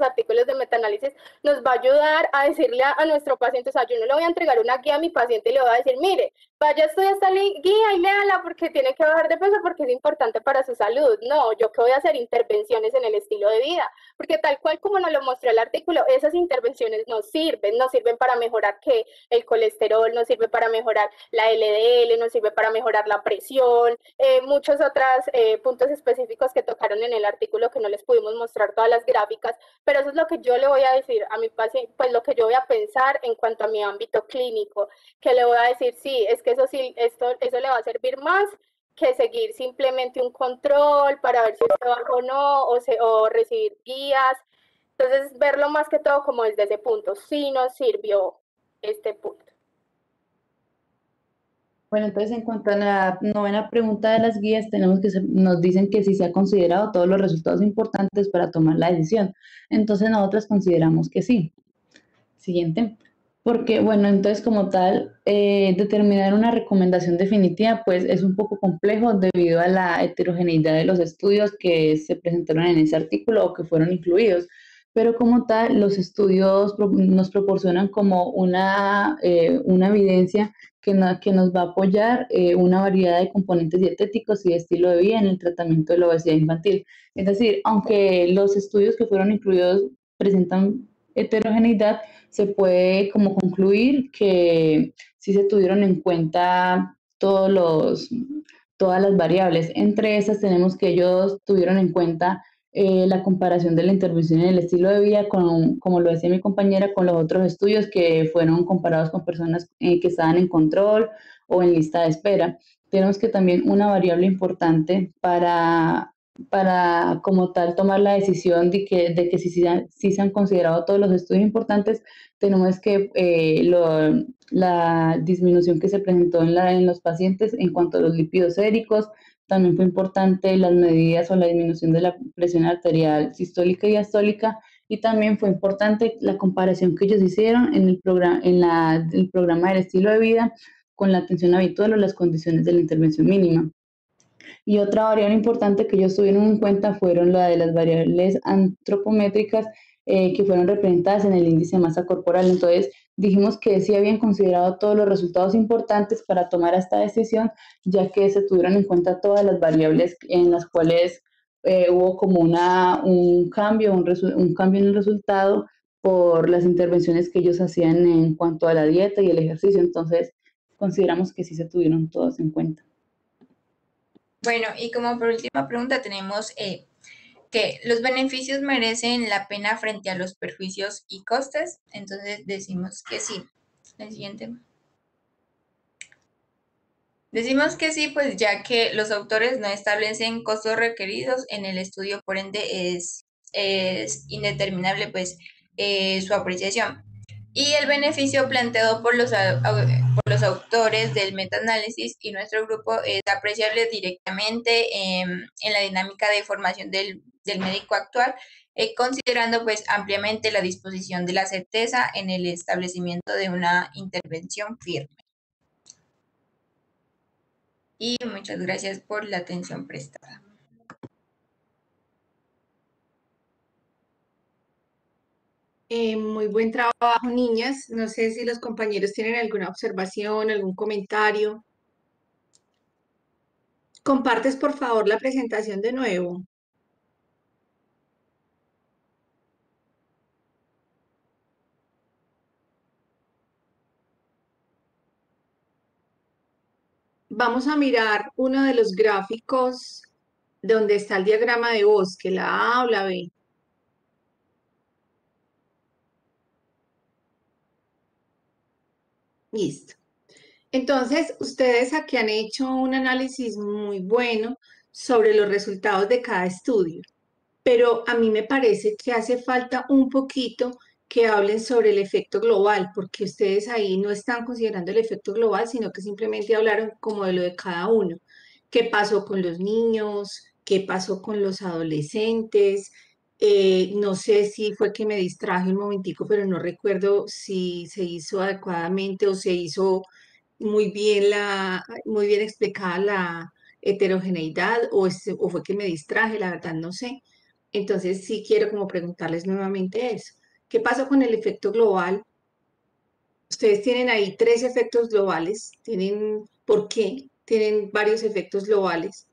Speaker 3: artículos de metaanálisis, nos va a ayudar a decirle a nuestro paciente, o sea, yo no le voy a entregar una guía a mi paciente y le voy a decir, mire, vaya a estudiar esta guía y léala porque tiene que bajar de peso porque es importante para su salud. No, yo que voy a hacer intervenciones en el estilo de vida, porque tal cual como nos lo mostró el artículo, esas intervenciones nos sirven para mejorar que el colesterol, nos sirve para mejorar la LDL, nos sirve para mejorar la presión, muchos otros puntos específicos que tocaron en el artículo que no les pudimos mostrar todas las gráficas, pero eso es lo que yo le voy a decir a mi paciente, pues lo que yo voy a pensar en cuanto a mi ámbito clínico, que le voy a decir, sí, es que eso sí, eso le va a servir más que seguir simplemente un control para ver si se baja o no, o recibir guías. Entonces, verlo más que todo como desde ese punto, sí nos sirvió este punto.
Speaker 2: Bueno, entonces en cuanto a la novena pregunta de las guías, nos dicen que si se ha considerado todos los resultados importantes para tomar la decisión. Entonces nosotros consideramos que sí. Siguiente. Porque, bueno, entonces como tal, determinar una recomendación definitiva, pues es un poco complejo debido a la heterogeneidad de los estudios que se presentaron en ese artículo o que fueron incluidos. Pero como tal, los estudios nos proporcionan como una evidencia que nos va a apoyar una variedad de componentes dietéticos y de estilo de vida en el tratamiento de la obesidad infantil. Es decir, aunque los estudios que fueron incluidos presentan heterogeneidad, se puede como concluir que sí se tuvieron en cuenta todas las variables. Entre esas tenemos que ellos tuvieron en cuenta la comparación de la intervención en el estilo de vida, como lo decía mi compañera, con los otros estudios que fueron comparados con personas que estaban en control o en lista de espera. Tenemos que también una variable importante para como tal tomar la decisión de que si se han considerado todos los estudios importantes, tenemos que la disminución que se presentó en los pacientes en cuanto a los lípidos séricos. También fue importante las medidas o la disminución de la presión arterial sistólica y diastólica, y también fue importante la comparación que ellos hicieron en el programa del estilo de vida con la atención habitual o las condiciones de la intervención mínima. Y otra variable importante que ellos tuvieron en cuenta fueron la de las variables antropométricas que fueron representadas en el índice de masa corporal. Entonces, dijimos que sí habían considerado todos los resultados importantes para tomar esta decisión, ya que se tuvieron en cuenta todas las variables en las cuales hubo como un cambio, un cambio en el resultado por las intervenciones que ellos hacían en cuanto a la dieta y el ejercicio. Entonces, consideramos que sí se tuvieron todos en cuenta.
Speaker 1: Bueno, y como por última pregunta tenemos que los beneficios merecen la pena frente a los perjuicios y costes. Entonces decimos que sí. El siguiente. Decimos que sí, pues ya que los autores no establecen costos requeridos en el estudio, por ende es indeterminable pues su apreciación. Y el beneficio planteado por los autores del metaanálisis y nuestro grupo es apreciable directamente en la dinámica de formación del médico actual, considerando pues ampliamente la disposición de la certeza en el establecimiento de una intervención firme. Y muchas gracias por la atención prestada.
Speaker 5: Muy buen trabajo, niñas. No sé si los compañeros tienen alguna observación, algún comentario. ¿Compartes, por favor, la presentación de nuevo? Vamos a mirar uno de los gráficos donde está el diagrama de bosque, la A o la B. Listo. Entonces, ustedes aquí han hecho un análisis muy bueno sobre los resultados de cada estudio, pero a mí me parece que hace falta un poquito que hablen sobre el efecto global, porque ustedes ahí no están considerando el efecto global, sino que simplemente hablaron como de lo de cada uno. ¿Qué pasó con los niños? ¿Qué pasó con los adolescentes? No sé si fue que me distraje un momentico, pero no recuerdo si se hizo adecuadamente o se hizo muy bien explicada la heterogeneidad o fue que me distraje, la verdad no sé. Entonces sí quiero como preguntarles nuevamente eso. ¿Qué pasó con el efecto global? Ustedes tienen ahí 3 efectos globales. ¿Por qué? Tienen varios efectos globales.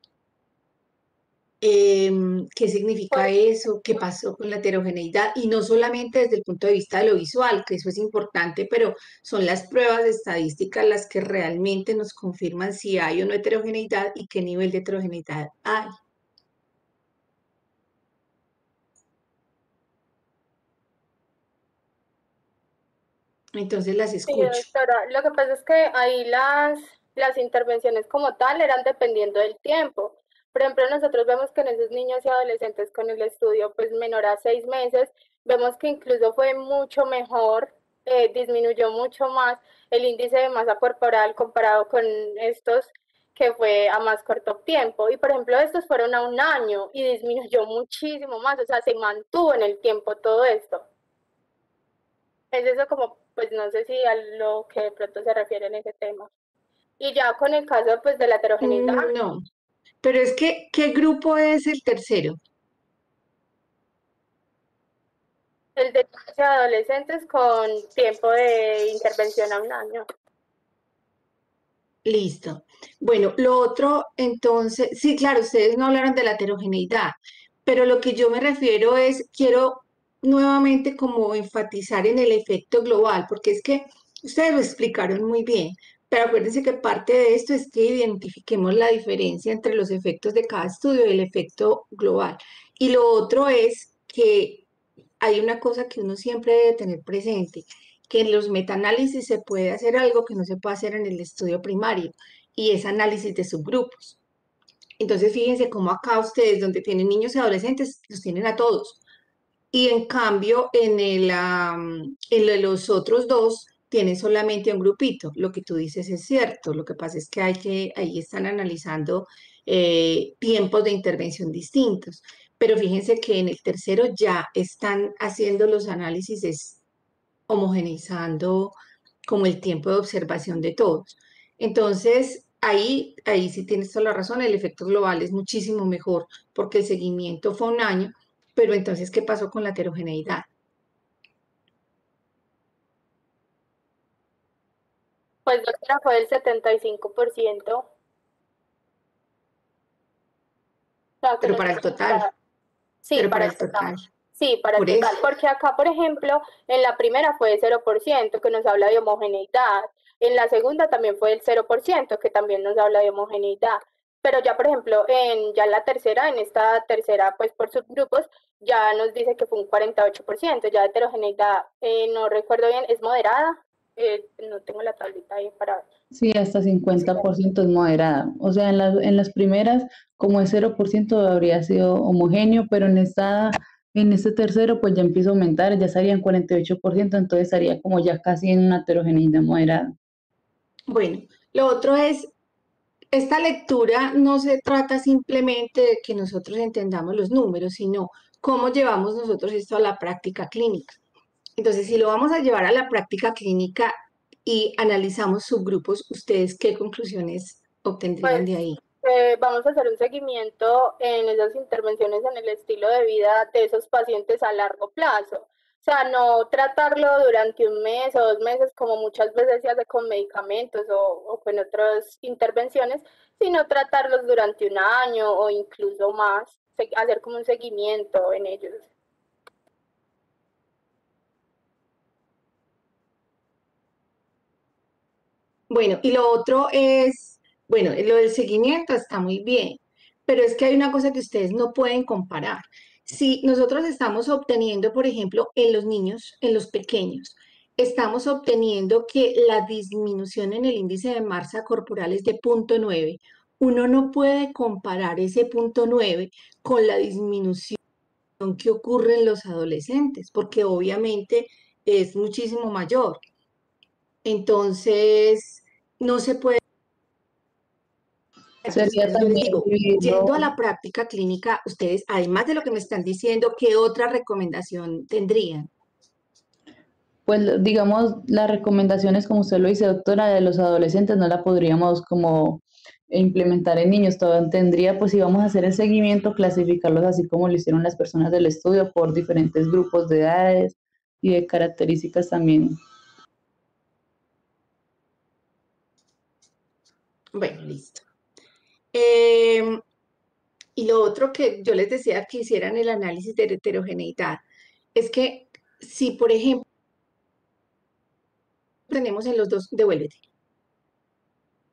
Speaker 5: ¿Qué significa eso? ¿Qué pasó con la heterogeneidad? Y no solamente desde el punto de vista de lo visual, que eso es importante, pero son las pruebas estadísticas las que realmente nos confirman si hay o no heterogeneidad y qué nivel de heterogeneidad hay. Entonces las
Speaker 3: Sí,
Speaker 5: escucho.
Speaker 3: doctora, lo que pasa es que ahí las intervenciones como tal eran dependiendo del tiempo. Por ejemplo, nosotros vemos que en esos niños y adolescentes con el estudio pues menor a 6 meses, vemos que incluso fue mucho mejor, disminuyó mucho más el índice de masa corporal comparado con estos que fue a más corto tiempo. Y por ejemplo, estos fueron a 1 año y disminuyó muchísimo más, o sea, se mantuvo en el tiempo todo esto. Es eso como, pues no sé si a lo que de pronto se refiere en ese tema. Y ya con el caso pues de la heterogeneidad,
Speaker 5: No, pero es que, ¿qué grupo es el tercero?
Speaker 3: el de adolescentes con tiempo de intervención a 1 año.
Speaker 5: Listo. Bueno, lo otro, entonces, sí, claro, ustedes no hablaron de la heterogeneidad, pero lo que yo me refiero es, quiero nuevamente como enfatizar en el efecto global, porque es que ustedes lo explicaron muy bien, pero acuérdense que parte de esto es que identifiquemos la diferencia entre los efectos de cada estudio y el efecto global. Y lo otro es que hay una cosa que uno siempre debe tener presente, que en los metaanálisis se puede hacer algo que no se puede hacer en el estudio primario, y es análisis de subgrupos. Entonces, fíjense cómo acá ustedes, donde tienen niños y adolescentes, los tienen a todos. Y en cambio, en los otros dos, tienen solamente un grupito. Lo que tú dices es cierto. Lo que pasa es que ahí están analizando tiempos de intervención distintos. Pero fíjense que en el tercero ya están haciendo los análisis homogeneizando como el tiempo de observación de todos. Entonces, ahí sí tienes toda la razón, el efecto global es muchísimo mejor porque el seguimiento fue un año, pero entonces, ¿qué pasó con la heterogeneidad?
Speaker 3: Pues doctora, fue del 75%. O sea, que
Speaker 5: Pero
Speaker 3: no
Speaker 5: para el total,
Speaker 3: sí,
Speaker 5: pero
Speaker 3: para
Speaker 5: para
Speaker 3: el
Speaker 5: el
Speaker 3: total.
Speaker 5: total,
Speaker 3: Sí, para el
Speaker 5: por eso.
Speaker 3: total. Porque acá, por ejemplo, en la primera fue de 0%, que nos habla de homogeneidad. En la segunda también fue del 0%, que también nos habla de homogeneidad. Pero ya, por ejemplo, ya en la tercera, en esta tercera, pues por subgrupos, ya nos dice que fue un 48%. Ya de heterogeneidad, no recuerdo bien, es moderada. No tengo la tablita ahí para ver.
Speaker 2: Sí, hasta 50% es moderada. O sea, en las primeras, como es 0% habría sido homogéneo, pero en este tercero, pues ya empieza a aumentar, ya estaría en 48%, entonces estaría como ya casi en una heterogeneidad moderada.
Speaker 5: Bueno, lo otro es, esta lectura no se trata simplemente de que nosotros entendamos los números, sino cómo llevamos nosotros esto a la práctica clínica. Entonces, si lo vamos a llevar a la práctica clínica y analizamos subgrupos, ¿ustedes qué conclusiones obtendrían de
Speaker 3: Pues
Speaker 5: ahí?
Speaker 3: vamos a hacer un seguimiento en esas intervenciones en el estilo de vida de esos pacientes a largo plazo. O sea, no tratarlo durante un mes o 2 meses como muchas veces se hace con medicamentos o con otras intervenciones, sino tratarlos durante un año o incluso más, hacer como un seguimiento en ellos.
Speaker 5: Bueno, y lo otro es, bueno, lo del seguimiento está muy bien, pero es que hay una cosa que ustedes no pueden comparar. Si nosotros estamos obteniendo, por ejemplo, en los niños, en los pequeños, estamos obteniendo que la disminución en el índice de masa corporal es de 0,9, uno no puede comparar ese 0,9 con la disminución que ocurre en los adolescentes, porque obviamente es muchísimo mayor. Entonces, no se puede.
Speaker 2: Sería
Speaker 5: Entonces yo les
Speaker 2: también
Speaker 5: digo, yendo a
Speaker 2: dividirlo.
Speaker 5: la práctica clínica, ustedes, además de lo que me están diciendo, ¿qué otra recomendación tendrían?
Speaker 2: Pues digamos, las recomendaciones, como usted lo dice, doctora, de los adolescentes no la podríamos como implementar en niños. Todo tendría, pues si vamos a hacer el seguimiento, clasificarlos así como lo hicieron las personas del estudio por diferentes grupos de edades y de características también.
Speaker 5: Bueno, listo. Eh, y lo otro que yo les decía que hicieran el análisis de heterogeneidad es que si, por ejemplo, tenemos en los dos, devuélvete.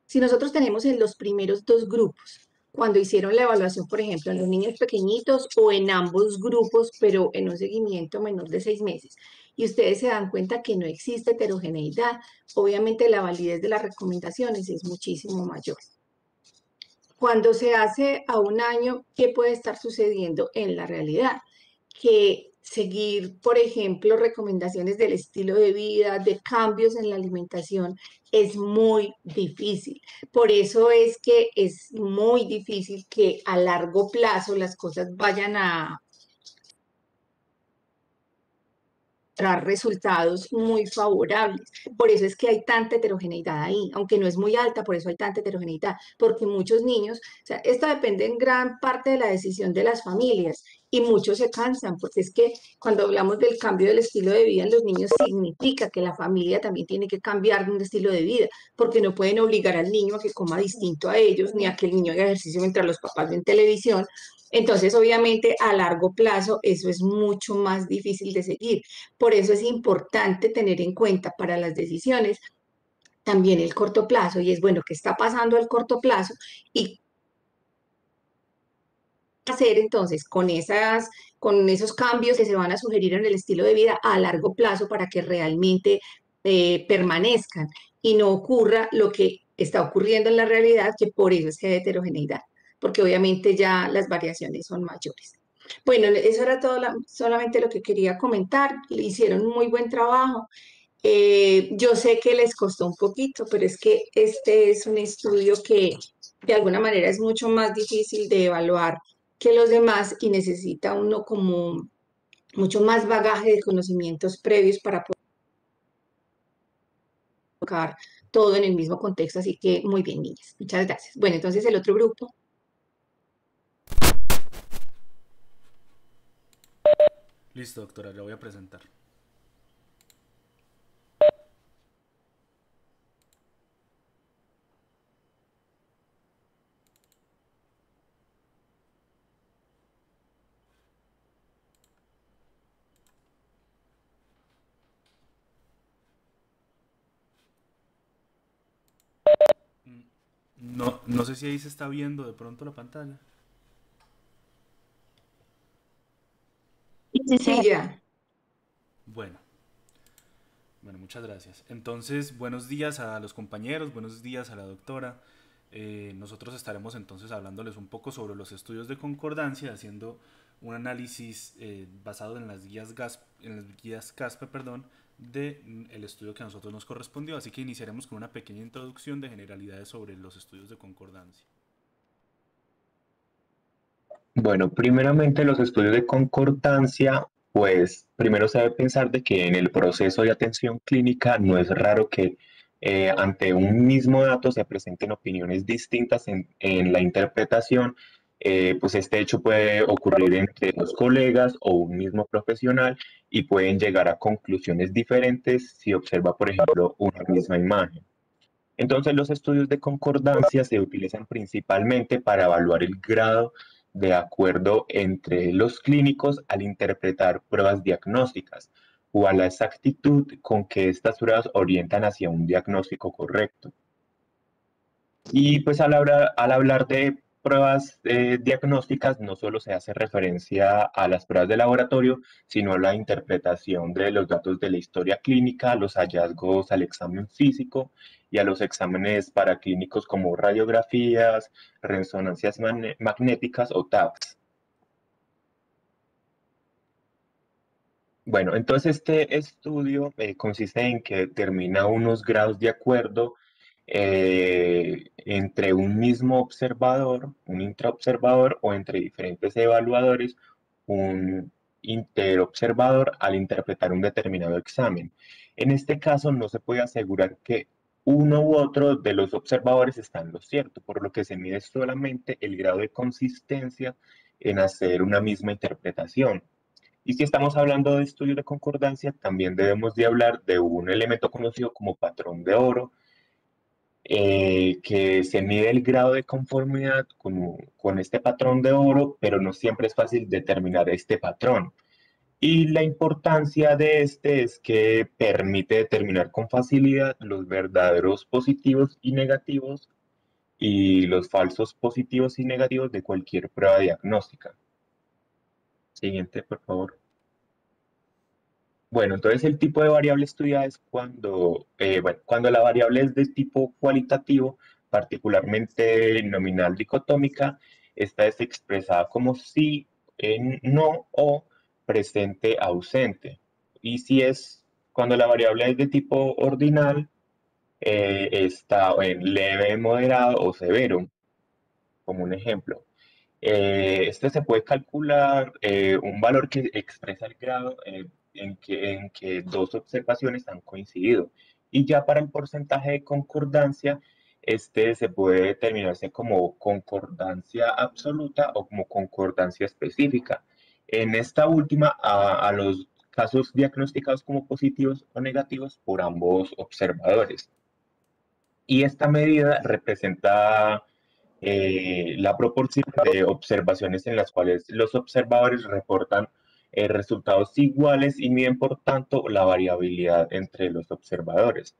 Speaker 5: Si nosotros tenemos en los primeros dos grupos, cuando hicieron la evaluación, por ejemplo, en los niños pequeñitos o en ambos grupos, pero en un seguimiento menor de 6 meses, y ustedes se dan cuenta que no existe heterogeneidad, obviamente la validez de las recomendaciones es muchísimo mayor. Cuando se hace a un año, ¿qué puede estar sucediendo en la realidad? Que seguir, por ejemplo, recomendaciones del estilo de vida, de cambios en la alimentación, es muy difícil. Por eso es que es muy difícil que a largo plazo las cosas vayan a mostrar resultados muy favorables. Por eso es que hay tanta heterogeneidad ahí, aunque no es muy alta, por eso hay tanta heterogeneidad, porque muchos niños, o sea, esto depende en gran parte de la decisión de las familias y muchos se cansan, porque es que cuando hablamos del cambio del estilo de vida en los niños significa que la familia también tiene que cambiar de un estilo de vida, porque no pueden obligar al niño a que coma distinto a ellos, ni a que el niño haga ejercicio mientras los papás ven televisión. Entonces, obviamente, a largo plazo, eso es mucho más difícil de seguir. Por eso es importante tener en cuenta para las decisiones también el corto plazo y es bueno qué está pasando al corto plazo y qué hacer entonces con esos cambios que se van a sugerir en el estilo de vida a largo plazo para que realmente permanezcan y no ocurra lo que está ocurriendo en la realidad, que por eso es que hay heterogeneidad, porque obviamente ya las variaciones son mayores. Bueno, eso era todo solamente lo que quería comentar. Le hicieron un muy buen trabajo. Yo sé que les costó un poquito, pero es que este es un estudio que de alguna manera es mucho más difícil de evaluar que los demás y necesita uno como mucho más bagaje de conocimientos previos para poder colocar todo en el mismo contexto, así que muy bien, niñas. Muchas gracias. Bueno, entonces el otro grupo.
Speaker 6: Listo, doctora, la voy a presentar. No sé si ahí se está viendo de pronto la pantalla.
Speaker 5: Sí, ya.
Speaker 6: Bueno, muchas gracias. Entonces, buenos días a los compañeros, buenos días a la doctora. Nosotros estaremos entonces hablándoles un poco sobre los estudios de concordancia, haciendo un análisis basado en las guías CASPE, del estudio que a nosotros nos correspondió. Así que iniciaremos con una pequeña introducción de generalidades sobre los estudios de concordancia.
Speaker 7: Bueno, primeramente los estudios de concordancia, pues primero se debe pensar de que en el proceso de atención clínica no es raro que ante un mismo dato se presenten opiniones distintas en la interpretación. Pues este hecho puede ocurrir entre dos colegas o un mismo profesional y pueden llegar a conclusiones diferentes si observa, por ejemplo, una misma imagen. Entonces, los estudios de concordancia se utilizan principalmente para evaluar el grado de acuerdo entre los clínicos al interpretar pruebas diagnósticas o a la exactitud con que estas pruebas orientan hacia un diagnóstico correcto. Y pues al hablar de pruebas diagnósticas, no solo se hace referencia a las pruebas de laboratorio, sino a la interpretación de los datos de la historia clínica, los hallazgos al examen físico y a los exámenes paraclínicos como radiografías, resonancias magnéticas o TACs. Bueno, entonces este estudio consiste en que determina unos grados de acuerdo entre un mismo observador, un intraobservador o entre diferentes evaluadores, un interobservador al interpretar un determinado examen. En este caso no se puede asegurar que uno u otro de los observadores está en lo cierto, por lo que se mide solamente el grado de consistencia en hacer una misma interpretación. Y si estamos hablando de estudios de concordancia, también debemos de hablar de un elemento conocido como patrón de oro, que se mide el grado de conformidad con este patrón de oro, pero no siempre es fácil determinar este patrón. Y la importancia de este es que permite determinar con facilidad los verdaderos positivos y negativos y los falsos positivos y negativos de cualquier prueba diagnóstica. Siguiente, por favor. Bueno, entonces el tipo de variable estudiada es cuando la variable es de tipo cualitativo, particularmente nominal dicotómica, esta es expresada como sí, no o presente ausente. Y si es cuando la variable es de tipo ordinal, está en leve, moderado o severo, como un ejemplo. Este se puede calcular un valor que expresa el grado en que dos observaciones han coincidido. Y ya para el porcentaje de concordancia, este se puede determinarse como concordancia absoluta o como concordancia específica. En esta última, a los casos diagnosticados como positivos o negativos por ambos observadores. Y esta medida representa la proporción de observaciones en las cuales los observadores reportan resultados iguales y miden, por tanto, la variabilidad entre los observadores.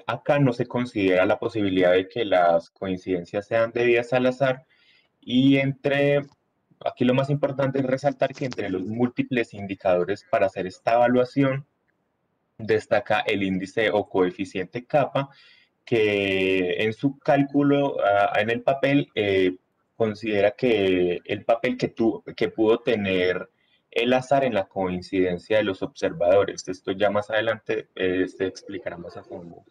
Speaker 7: Acá no se considera la posibilidad de que las coincidencias sean debidas al azar y aquí lo más importante es resaltar que entre los múltiples indicadores para hacer esta evaluación destaca el índice o coeficiente kappa, que en su cálculo en el papel considera que el papel que pudo tener el azar en la coincidencia de los observadores. Esto ya más adelante se explicará más a fondo.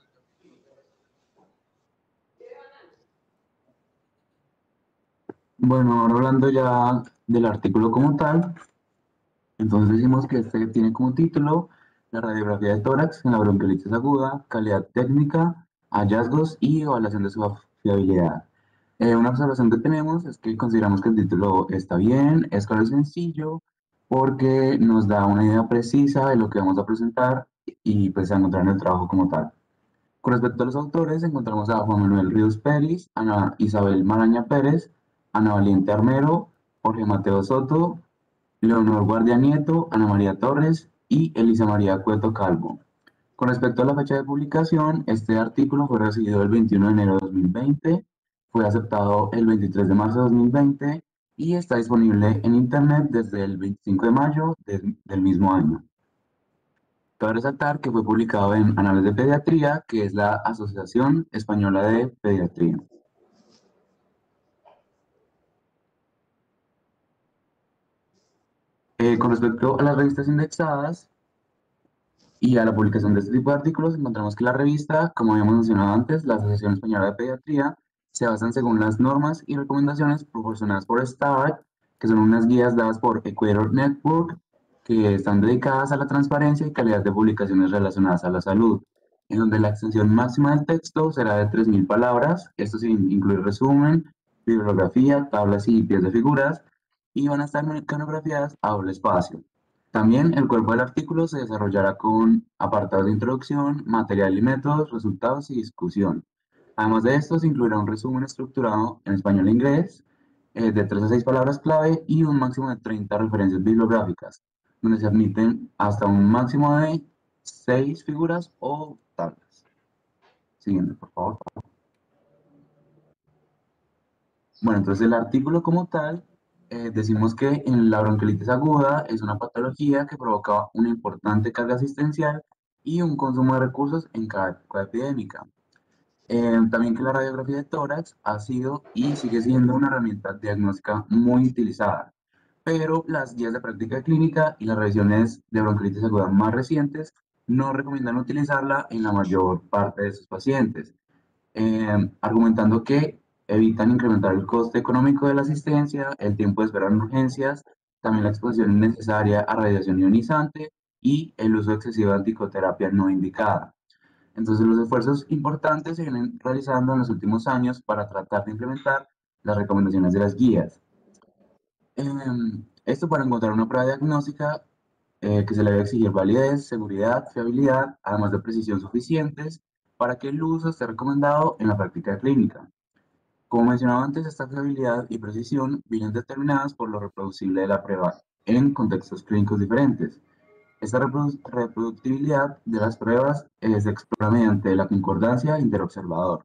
Speaker 8: Bueno, ahora hablando ya del artículo como tal, entonces decimos que este tiene como título la radiografía de tórax en la bronquiolitis aguda, calidad técnica, hallazgos y evaluación de su fiabilidad. Una observación que tenemos es que consideramos que el título está bien, es claro y sencillo, porque nos da una idea precisa de lo que vamos a presentar y pues a encontrar en el trabajo como tal. Con respecto a los autores, encontramos a Juan Manuel Ríos Pérez, Ana Isabel Maraña Pérez, Ana Valiente Armero, Jorge Mateo Soto, Leonor Guardia Nieto, Ana María Torres y Elisa María Cueto Calvo. Con respecto a la fecha de publicación, este artículo fue recibido el 21 de enero de 2020, fue aceptado el 23 de marzo de 2020 y está disponible en Internet desde el 25 de mayo del mismo año. Cabe resaltar que fue publicado en Anales de Pediatría, que es la Asociación Española de Pediatría. Con respecto a las revistas indexadas y a la publicación de este tipo de artículos, encontramos que la revista, como habíamos mencionado antes, la Asociación Española de Pediatría, se basan según las normas y recomendaciones proporcionadas por START, que son unas guías dadas por Equator Network, que están dedicadas a la transparencia y calidad de publicaciones relacionadas a la salud, en donde la extensión máxima del texto será de 3.000 palabras, esto sin incluir resumen, bibliografía, tablas y pies de figuras, y van a estar mecanografiadas a doble espacio. También el cuerpo del artículo se desarrollará con apartados de introducción, material y métodos, resultados y discusión. Además de esto, se incluirá un resumen estructurado en español e inglés, de 3 a 6 palabras clave y un máximo de 30 referencias bibliográficas, donde se admiten hasta un máximo de 6 figuras o tablas. Siguiente, por favor. Bueno, entonces el artículo como tal, decimos que en la bronquiolitis aguda es una patología que provoca una importante carga asistencial y un consumo de recursos en cada época epidémica. También que la radiografía de tórax ha sido y sigue siendo una herramienta diagnóstica muy utilizada, pero las guías de práctica clínica y las revisiones de bronquiolitis aguda más recientes no recomiendan utilizarla en la mayor parte de sus pacientes, argumentando que evitan incrementar el coste económico de la asistencia, el tiempo de espera en urgencias, también la exposición innecesaria a radiación ionizante y el uso excesivo de anticoterapia no indicada. Entonces, los esfuerzos importantes se vienen realizando en los últimos años para tratar de implementar las recomendaciones de las guías. Esto para encontrar una prueba diagnóstica que se le debe exigir validez, seguridad, fiabilidad, además de precisión suficientes para que el uso esté recomendado en la práctica clínica. Como mencionaba antes, esta fiabilidad y precisión vienen determinadas por lo reproducible de la prueba en contextos clínicos diferentes. Esta reproductibilidad de las pruebas se explora mediante la concordancia interobservador,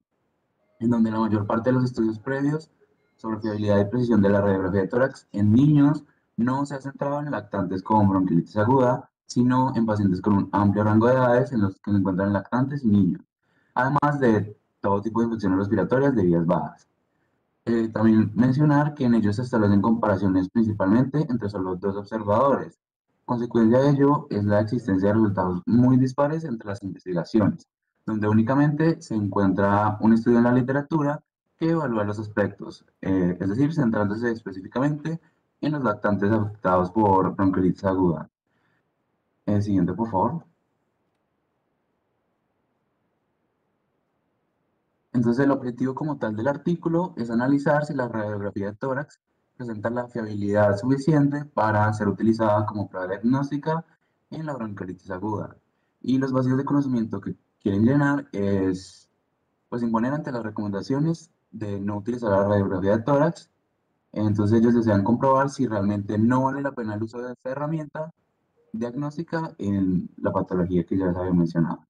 Speaker 8: en donde la mayor parte de los estudios previos sobre fiabilidad y precisión de la radiografía de tórax en niños no se ha centrado en lactantes con bronquiolitis aguda, sino en pacientes con un amplio rango de edades en los que se encuentran lactantes y niños, además de todo tipo de infecciones respiratorias de vías bajas. También mencionar que en ellos se establecen comparaciones principalmente entre solo dos observadores. Consecuencia de ello es la existencia de resultados muy dispares entre las investigaciones, donde únicamente se encuentra un estudio en la literatura que evalúa los aspectos, es decir, centrándose específicamente en los lactantes afectados por bronquiolitis aguda. El siguiente, por favor. Entonces, el objetivo como tal del artículo es analizar si la radiografía de tórax presenta la fiabilidad suficiente para ser utilizada como prueba diagnóstica en la bronquiolitis aguda. Y los vacíos de conocimiento que quieren llenar es, pues, imponer ante las recomendaciones de no utilizar la radiografía de tórax. Entonces, ellos desean comprobar si realmente no vale la pena el uso de esta herramienta diagnóstica en la patología que ya les había mencionado.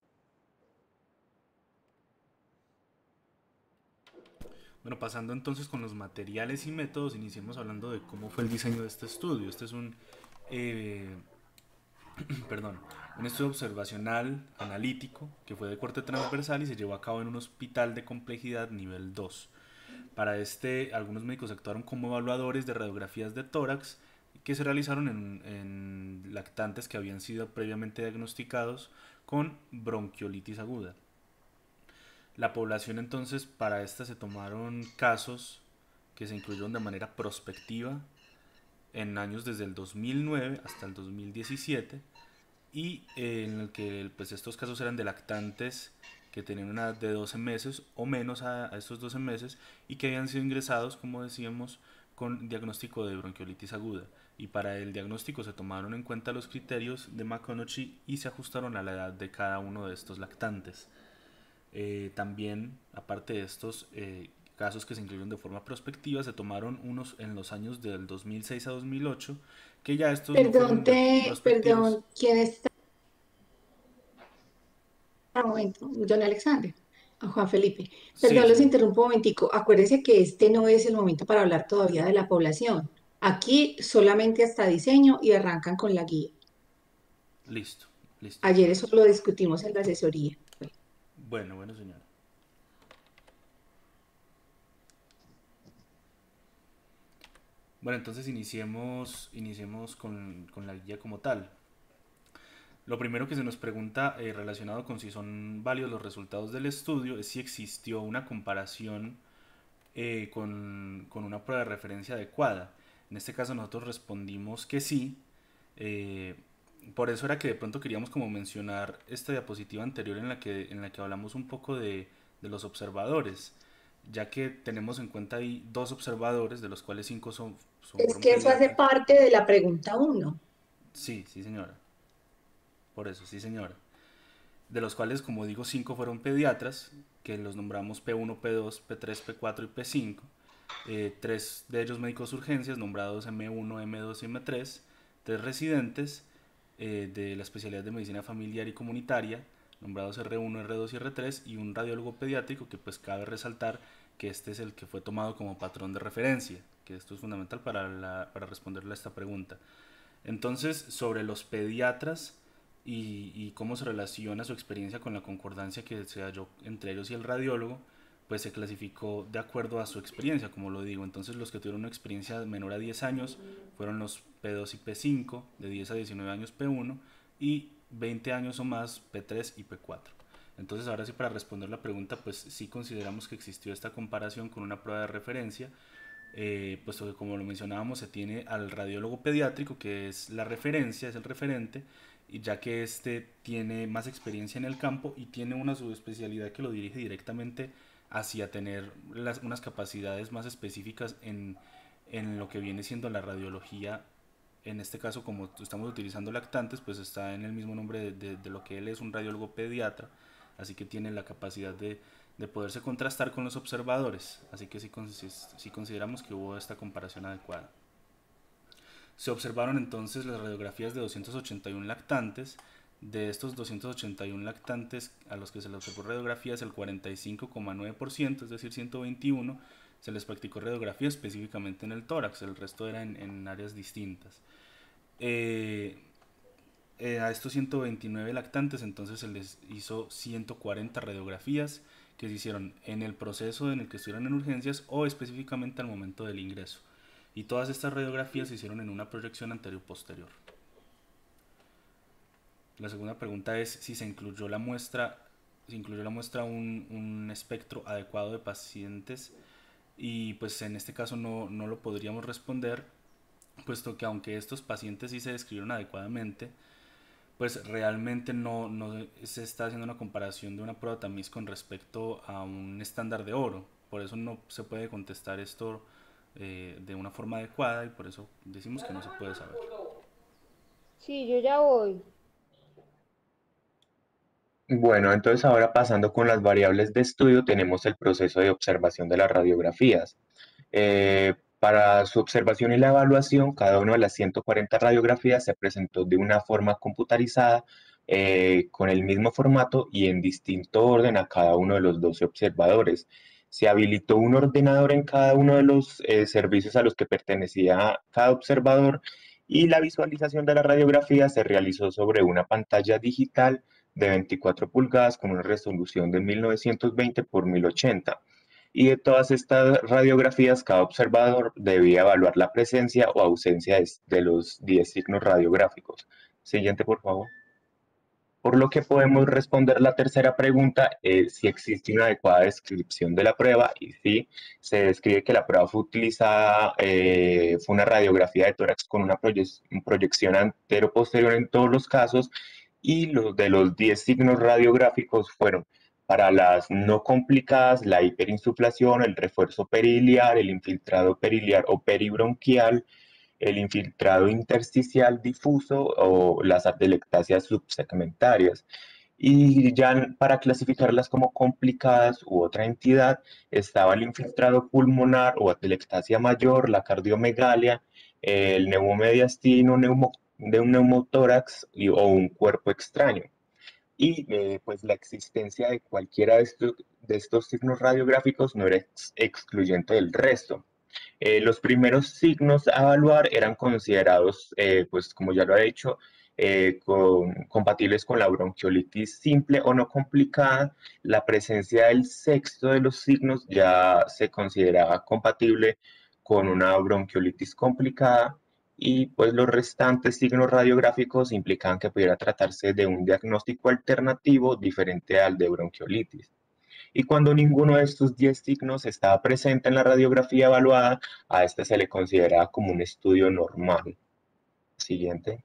Speaker 6: Bueno, pasando entonces con los materiales y métodos, iniciemos hablando de cómo fue el diseño de este estudio. Este es un estudio observacional analítico que fue de corte transversal y se llevó a cabo en un hospital de complejidad nivel 2. Para este, algunos médicos actuaron como evaluadores de radiografías de tórax que se realizaron en lactantes que habían sido previamente diagnosticados con bronquiolitis aguda. La población entonces, para esta se tomaron casos que se incluyeron de manera prospectiva en años desde el 2009 hasta el 2017 y en el que pues estos casos eran de lactantes que tenían una edad de 12 meses o menos a estos 12 meses y que habían sido ingresados, como decíamos, con diagnóstico de bronquiolitis aguda. Y para el diagnóstico se tomaron en cuenta los criterios de McConaughey y se ajustaron a la edad de cada uno de estos lactantes. También, aparte de estos casos que se incluyeron de forma prospectiva, se tomaron unos en los años del 2006 a 2008, que ya estos no fueron prospectivos.
Speaker 5: Perdón, ¿quién está? Un momento, don Alexander, Juan Felipe.
Speaker 6: Sí,
Speaker 5: Perdón, los
Speaker 6: sí,
Speaker 5: interrumpo un momentico. Acuérdese que este no es el momento para hablar todavía de la población. Aquí solamente hasta diseño y arrancan con la guía.
Speaker 6: listo, listo,
Speaker 5: Ayer eso
Speaker 6: entonces.
Speaker 5: lo discutimos en la asesoría.
Speaker 6: Bueno, bueno, señora. Bueno, entonces iniciemos con la guía como tal. Lo primero que se nos pregunta relacionado con si son válidos los resultados del estudio es si existió una comparación con una prueba de referencia adecuada. En este caso nosotros respondimos que sí. eh, por eso era que de pronto queríamos como mencionar esta diapositiva anterior en la que hablamos un poco de los observadores, ya que tenemos en cuenta ahí dos observadores, de los cuales cinco
Speaker 5: Es
Speaker 6: fueron
Speaker 5: que eso hace
Speaker 6: pediatras.
Speaker 5: parte de la pregunta uno.
Speaker 6: Sí, sí señora, por eso, sí señora. De los cuales, como digo, 5 fueron pediatras, que los nombramos P1, P2, P3, P4 y P5. 3 de ellos médicos urgencias, nombrados M1, M2 y M3. 3 residentes de la especialidad de medicina familiar y comunitaria, nombrados R1, R2 y R3. Y un radiólogo pediátrico, que pues cabe resaltar que este es el que fue tomado como patrón de referencia, que esto es fundamental para responderle a esta pregunta. Entonces, sobre los pediatras y cómo se relaciona su experiencia con la concordancia que se halló entre ellos y el radiólogo, pues se clasificó de acuerdo a su experiencia, como lo digo. Entonces, los que tuvieron una experiencia menor a 10 años fueron los P2 y P5, de 10 a 19 años P1 y 20 años o más P3 y P4. Entonces, ahora sí, para responder la pregunta, pues sí consideramos que existió esta comparación con una prueba de referencia, puesto que, como lo mencionábamos, se tiene al radiólogo pediátrico, que es la referencia, es el referente, y ya que este tiene más experiencia en el campo y tiene una subespecialidad que lo dirige directamente hacia tener unas capacidades más específicas en lo que viene siendo la radiología. En este caso, como estamos utilizando lactantes, pues está en el mismo nombre de lo que él es, un radiólogo pediatra, así que tiene la capacidad de poderse contrastar con los observadores, así que sí consideramos que hubo esta comparación adecuada. Se observaron entonces las radiografías de 281 lactantes. De estos 281 lactantes a los que se les observó radiografías, el 45,9%, es decir, 121, se les practicó radiografía específicamente en el tórax, el resto era en áreas distintas. A estos 129 lactantes entonces se les hizo 140 radiografías que se hicieron en el proceso en el que estuvieron en urgencias o específicamente al momento del ingreso. Y todas estas radiografías se hicieron en una proyección anterior-posterior. La segunda pregunta es si se incluyó la muestra un espectro adecuado de pacientes, y pues en este caso no lo podríamos responder, puesto que aunque estos pacientes sí se describieron adecuadamente, pues realmente no se está haciendo una comparación de una prueba tamiz con respecto a un estándar de oro. Por eso no se puede contestar esto de una forma adecuada, y por eso decimos que no se puede saber.
Speaker 9: Sí, yo ya voy.
Speaker 7: Bueno, entonces ahora pasando con las variables de estudio, tenemos el proceso de observación de las radiografías. Para su observación y la evaluación, cada una de las 140 radiografías se presentó de una forma computarizada, con el mismo formato y en distinto orden a cada uno de los 12 observadores. Se habilitó un ordenador en cada uno de los servicios a los que pertenecía cada observador, y la visualización de la radiografía se realizó sobre una pantalla digital de 24 pulgadas con una resolución de 1920 por 1080. Y de todas estas radiografías, cada observador debía evaluar la presencia o ausencia de los 10 signos radiográficos. Siguiente, por favor. Por lo que podemos responder la tercera pregunta, si existe una adecuada descripción de la prueba, y sí, se describe que la prueba fue utilizada, fue una radiografía de tórax con una proyección antero-posterior en todos los casos, y los de los 10 signos radiográficos fueron para las no complicadas, la hiperinsuflación, el refuerzo periliar, el infiltrado periliar o peribronquial, el infiltrado intersticial difuso o las atelectasias subsegmentarias. Y ya para clasificarlas como complicadas u otra entidad, estaba el infiltrado pulmonar o atelectasia mayor, la cardiomegalia, el neumomediastino de un neumotórax o un cuerpo extraño. Y pues la existencia de cualquiera de estos signos radiográficos no era excluyente del resto. Los primeros signos a evaluar eran considerados, pues como ya lo he dicho, compatibles con la bronquiolitis simple o no complicada. La presencia del sexto de los signos ya se consideraba compatible con una bronquiolitis complicada y pues los restantes signos radiográficos implicaban que pudiera tratarse de un diagnóstico alternativo diferente al de bronquiolitis. Y cuando ninguno de estos 10 signos estaba presente en la radiografía evaluada, a este se le considera como un estudio normal. Siguiente.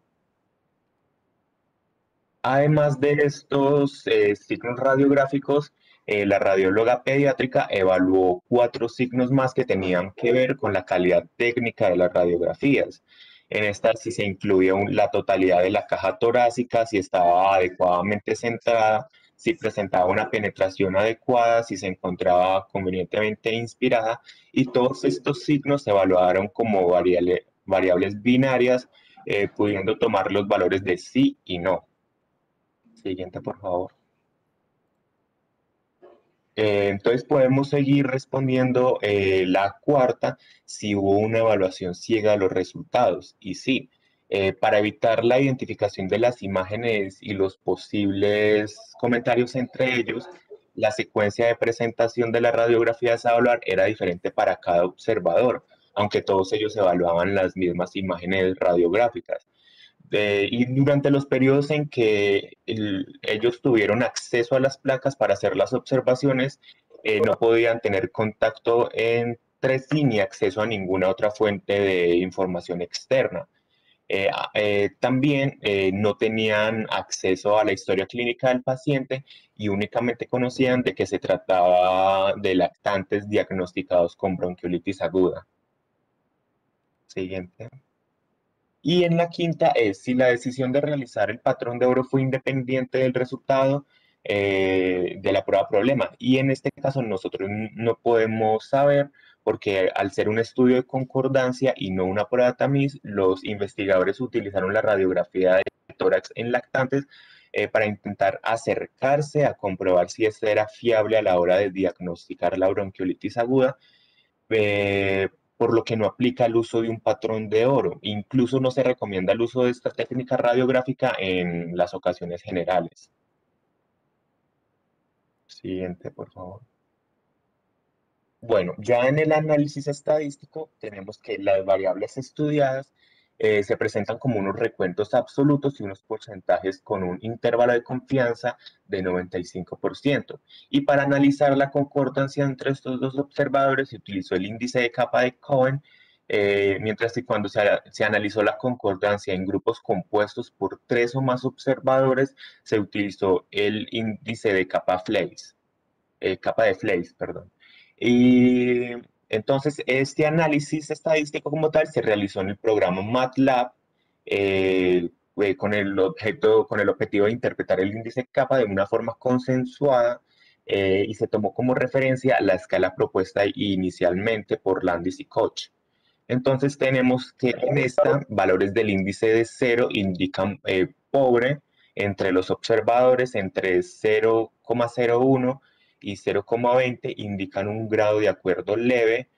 Speaker 7: Además de estos signos radiográficos, la radióloga pediátrica evaluó 4 signos más que tenían que ver con la calidad técnica de las radiografías. En estas sí se incluía la totalidad de la caja torácica, si estaba adecuadamente centrada, si presentaba una penetración adecuada, si se encontraba convenientemente inspirada, y todos estos signos se evaluaron como variables binarias, pudiendo tomar los valores de sí y no. Siguiente, por favor. Entonces podemos seguir respondiendo la cuarta, si hubo una evaluación ciega de los resultados. Y sí, para evitar la identificación de las imágenes y los posibles comentarios entre ellos, la secuencia de presentación de las radiografías a evaluar era diferente para cada observador, aunque todos ellos evaluaban las mismas imágenes radiográficas. Y durante los periodos en que ellos tuvieron acceso a las placas para hacer las observaciones, no podían tener contacto entre sí ni acceso a ninguna otra fuente de información externa. También no tenían acceso a la historia clínica del paciente y únicamente conocían de que se trataba de lactantes diagnosticados con bronquiolitis aguda. Siguiente. Y en la quinta es si la decisión de realizar el patrón de oro fue independiente del resultado de la prueba problema. Y en este caso nosotros no podemos saber porque al ser un estudio de concordancia y no una prueba tamiz, los investigadores utilizaron la radiografía de tórax en lactantes para intentar acercarse a comprobar si esta era fiable a la hora de diagnosticar la bronquiolitis aguda. Por lo que no aplica el uso de un patrón de oro. Incluso no se recomienda el uso de esta técnica radiográfica en las ocasiones generales. Siguiente, por favor. Bueno, ya en el análisis estadístico tenemos que las variables estudiadas se presentan como unos recuentos absolutos y unos porcentajes con un intervalo de confianza de 95%. Y para analizar la concordancia entre estos dos observadores se utilizó el índice de capa de Cohen, mientras que cuando se analizó la concordancia en grupos compuestos por 3 o más observadores, se utilizó el índice de capa de Fleiss, perdón. Y entonces, este análisis estadístico como tal se realizó en el programa MATLAB con el objetivo de interpretar el índice capa de una forma consensuada y se tomó como referencia la escala propuesta inicialmente por Landis y Koch. Entonces tenemos que en esta valores del índice de 0 indican pobre entre los observadores, entre 0,01 y 0,20 indican un grado de acuerdo leve,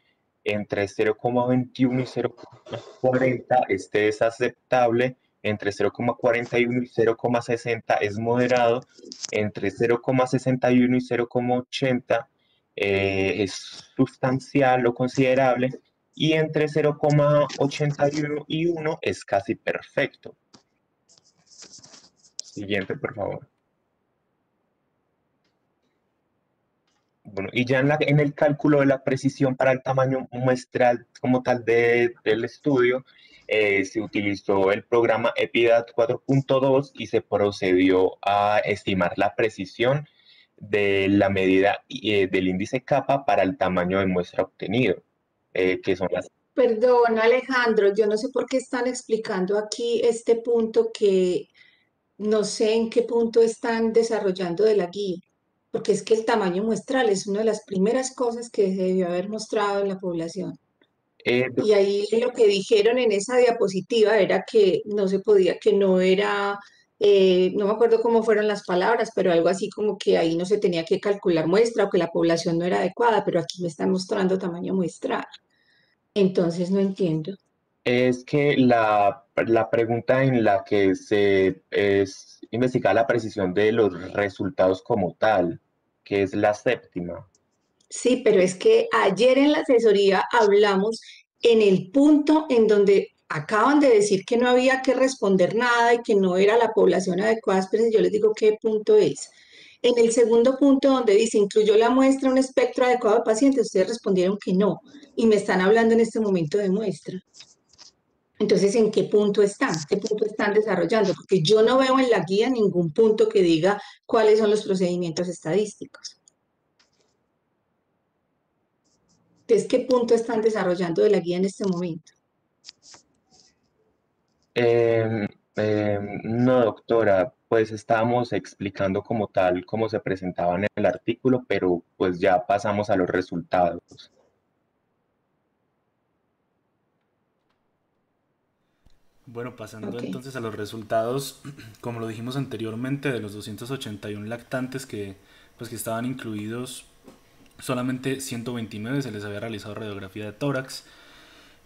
Speaker 7: entre 0,21 y 0,40 este es aceptable, entre 0,41 y 0,60 es moderado, entre 0,61 y 0,80 es sustancial o considerable, y entre 0,81 y 1 es casi perfecto. Siguiente, por favor. Bueno, y ya en el cálculo de la precisión para el tamaño muestral como tal del estudio, se utilizó el programa EPIDAT 4.2 y se procedió a estimar la precisión de la medida del índice kappa para el tamaño de muestra obtenido, que son las...
Speaker 5: Perdón, Alejandro, yo no sé por qué están explicando aquí este punto que no sé en qué punto están desarrollando de la guía, porque es que el tamaño muestral es una de las primeras cosas que se debió haber mostrado en la población.
Speaker 7: eh,
Speaker 5: Y ahí lo que dijeron en esa diapositiva era que no se podía, que no era, no me acuerdo cómo fueron las palabras, pero algo así como que ahí no se tenía que calcular muestra o que la población no era adecuada, pero aquí me están mostrando tamaño muestral. Entonces no entiendo.
Speaker 7: Es que la pregunta en la que se es investigar la precisión de los resultados como tal, que es la séptima.
Speaker 5: Sí, pero es que ayer en la asesoría hablamos en el punto en donde acaban de decir que no había que responder nada y que no era la población adecuada, pero yo les digo qué punto es. En el segundo punto donde dice incluyó la muestra un espectro adecuado de pacientes, ustedes respondieron que no y me están hablando en este momento de muestra. Entonces, ¿en qué punto están? ¿Qué punto están desarrollando? Porque yo no veo en la guía ningún punto que diga cuáles son los procedimientos estadísticos. Entonces, ¿qué punto están desarrollando de la guía en este momento?
Speaker 7: No, doctora, pues estábamos explicando como tal cómo se presentaba en el artículo, pero pues ya pasamos a los resultados.
Speaker 6: Bueno, pasando
Speaker 5: Ok.
Speaker 6: entonces a los resultados, como lo dijimos anteriormente, de los 281 lactantes pues, que estaban incluidos, solamente 129 se les había realizado radiografía de tórax,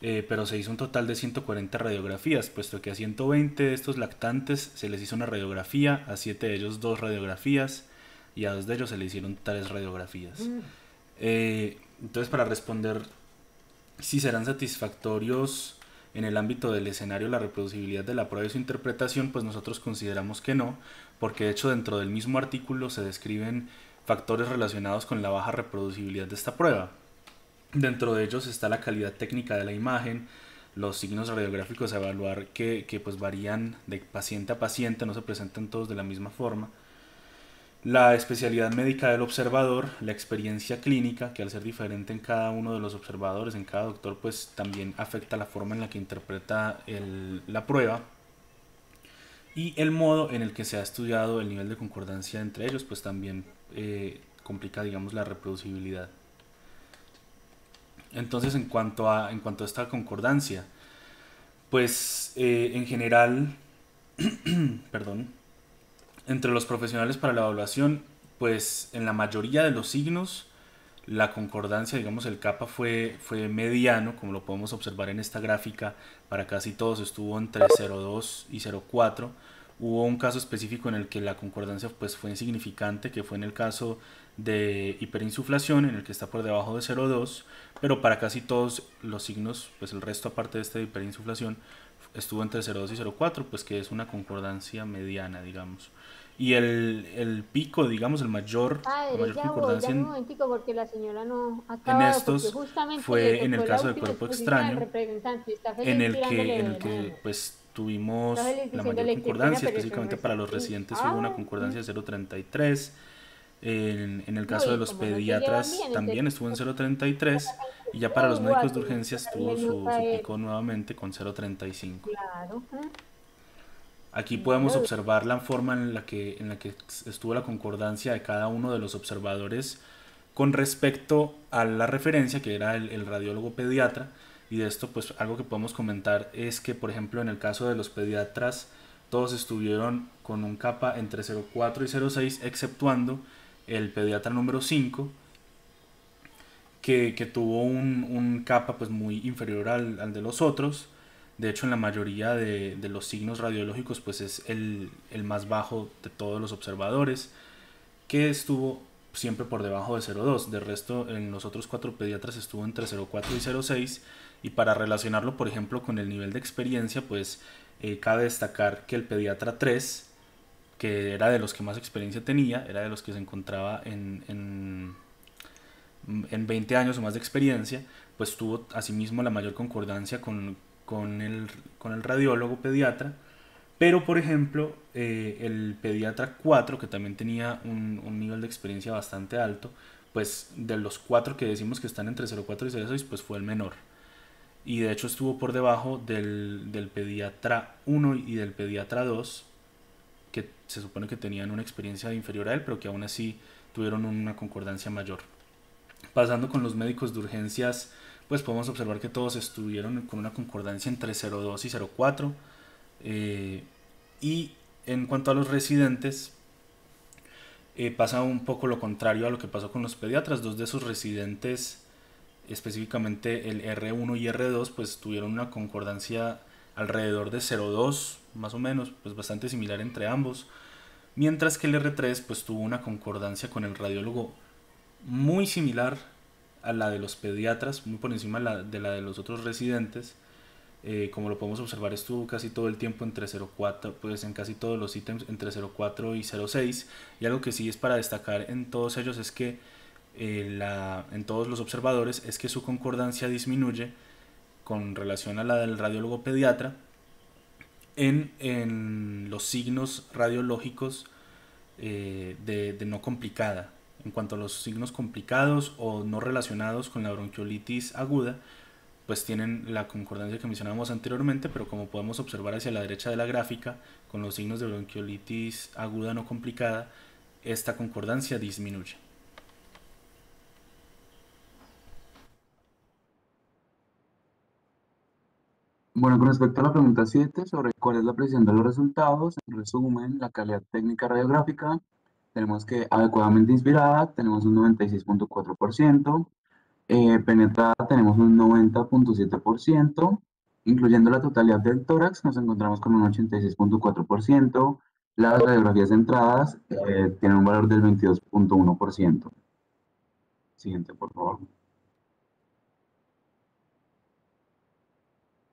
Speaker 6: pero se hizo un total de 140 radiografías, puesto que a 120 de estos lactantes se les hizo una radiografía, a 7 de ellos 2 radiografías y a 2 de ellos se les hicieron 3 radiografías. Entonces, para responder si serán satisfactorios en el ámbito del escenario la reproducibilidad de la prueba y su interpretación, pues nosotros consideramos que no, porque de hecho dentro del mismo artículo se describen factores relacionados con la baja reproducibilidad de esta prueba. Dentro de ellos está la calidad técnica de la imagen, los signos radiográficos a evaluar que pues varían de paciente a paciente, no se presentan todos de la misma forma. La especialidad médica del observador, la experiencia clínica, que al ser diferente en cada uno de los observadores, en cada doctor, pues también afecta la forma en la que interpreta la prueba. Y el modo en el que se ha estudiado el nivel de concordancia entre ellos, pues también complica, digamos, la reproducibilidad. Entonces, en cuanto a esta concordancia, pues en general, perdón, entre los profesionales para la evaluación, pues en la mayoría de los signos, la concordancia, digamos, el kappa fue mediano, como lo podemos observar en esta gráfica, para casi todos estuvo entre 0,2 y 0,4. Hubo un caso específico en el que la concordancia pues, fue insignificante, que fue en el caso de hiperinsuflación, en el que está por debajo de 0,2, pero para casi todos los signos, pues el resto aparte de esta hiperinsuflación, estuvo entre 0,2 y 0,4, pues que es una concordancia mediana, digamos. Y el pico, digamos, la mayor concordancia
Speaker 9: un momentico porque la señora no ha
Speaker 6: en
Speaker 9: acabado, porque
Speaker 6: estos
Speaker 9: justamente
Speaker 6: fue
Speaker 9: le
Speaker 6: en el
Speaker 9: tocó la
Speaker 6: caso de
Speaker 9: última
Speaker 6: cuerpo
Speaker 9: exposición al
Speaker 6: extraño,
Speaker 9: representante y está
Speaker 6: en
Speaker 9: feliz
Speaker 6: el
Speaker 9: tirándole
Speaker 6: que
Speaker 9: veneno.
Speaker 6: pues tuvimos
Speaker 9: Está feliz
Speaker 6: la
Speaker 9: diciéndole
Speaker 6: mayor
Speaker 9: que pena,
Speaker 6: concordancia,
Speaker 9: pero eso no
Speaker 6: específicamente
Speaker 9: es
Speaker 6: para los
Speaker 9: así.
Speaker 6: residentes hubo una concordancia de 0,33. En el
Speaker 9: No,
Speaker 6: caso de
Speaker 9: y
Speaker 6: los
Speaker 9: como no se llevan
Speaker 6: pediatras
Speaker 9: bien,
Speaker 6: también
Speaker 9: entonces
Speaker 6: estuvo en 0,33 y ya para los médicos de
Speaker 9: guácala,
Speaker 6: urgencias tuvo
Speaker 9: también no
Speaker 6: su
Speaker 9: cae.
Speaker 6: pico nuevamente con 0,35.
Speaker 9: Claro,
Speaker 6: Aquí podemos
Speaker 9: claro.
Speaker 6: observar la forma en la que estuvo la concordancia de cada uno de los observadores con respecto a la referencia que era el radiólogo pediatra. Y de esto pues algo que podemos comentar es que por ejemplo en el caso de los pediatras todos estuvieron con un kappa entre 0,4 y 0,6 exceptuando el pediatra número 5 que tuvo un kappa pues muy inferior al de los otros. De hecho, en la mayoría de los signos radiológicos, pues es el más bajo de todos los observadores, que estuvo siempre por debajo de 0,2. De resto, en los otros 4 pediatras estuvo entre 0,4 y 0,6. Y para relacionarlo, por ejemplo, con el nivel de experiencia, pues cabe destacar que el pediatra 3, que era de los que más experiencia tenía, era de los que se encontraba en 20 años o más de experiencia, pues tuvo asimismo la mayor concordancia con con el radiólogo pediatra, pero por ejemplo el pediatra 4, que también tenía un nivel de experiencia bastante alto, pues de los 4 que decimos que están entre 0,4 y 0,6, pues fue el menor. Y de hecho estuvo por debajo del pediatra 1 y del pediatra 2, que se supone que tenían una experiencia inferior a él, pero que aún así tuvieron una concordancia mayor. Pasando con los médicos de urgencias, pues podemos observar que todos estuvieron con una concordancia entre 0,2 y 0,4. Y en cuanto a los residentes, pasa un poco lo contrario a lo que pasó con los pediatras. 2 de esos residentes, específicamente el R1 y R2, pues tuvieron una concordancia alrededor de 0,2 más o menos, pues bastante similar entre ambos, mientras que el R3 pues tuvo una concordancia con el radiólogo muy similar a la de los pediatras, muy por encima de la de los otros residentes. Como lo podemos observar, estuvo casi todo el tiempo entre 0,4, pues en casi todos los ítems entre 0,4 y 0,6. Y algo que sí es para destacar en todos ellos es que en todos los observadores es que su concordancia disminuye con relación a la del radiólogo pediatra en los signos radiológicos de no complicada. En cuanto a los signos complicados o no relacionados con la bronquiolitis aguda, pues tienen la concordancia que mencionábamos anteriormente, pero como podemos observar hacia la derecha de la gráfica, con los signos de bronquiolitis aguda no complicada, esta concordancia disminuye.
Speaker 8: Bueno, con respecto a la pregunta 7 sobre cuál es la precisión de los resultados, en resumen, la calidad técnica radiográfica, tenemos que adecuadamente inspirada tenemos un 96.4%, penetrada tenemos un 90.7%, incluyendo la totalidad del tórax nos encontramos con un 86.4%, las radiografías centradas tienen un valor del 22.1%. Siguiente, por favor.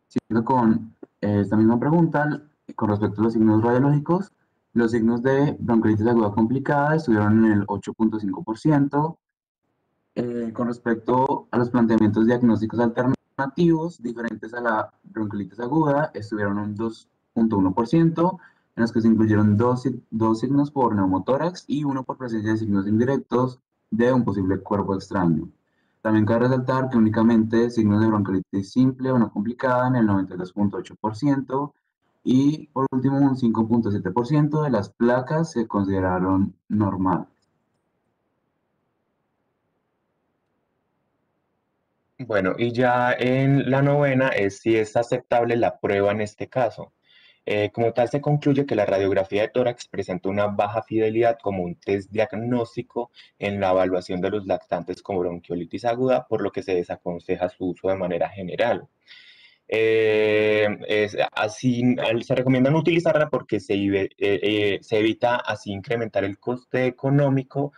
Speaker 8: Siguiendo con esta misma pregunta, con respecto a los signos radiológicos, los signos de bronquiolitis aguda complicada estuvieron en el 8.5%. Con respecto a los planteamientos diagnósticos alternativos diferentes a la bronquiolitis aguda, estuvieron un 2.1%, en los que se incluyeron dos signos por neumotórax y uno por presencia de signos indirectos de un posible cuerpo extraño. También cabe resaltar que únicamente signos de bronquiolitis simple o no complicada en el 92.8%, y por último un 5.7% de las placas se consideraron normales.
Speaker 7: Bueno, y ya en la novena es si es aceptable la prueba en este caso. Como tal, se concluye que la radiografía de tórax presenta una baja fidelidad como un test diagnóstico en la evaluación de los lactantes con bronquiolitis aguda, por lo que se desaconseja su uso de manera general. Se recomienda no utilizarla porque se evita así incrementar el coste económico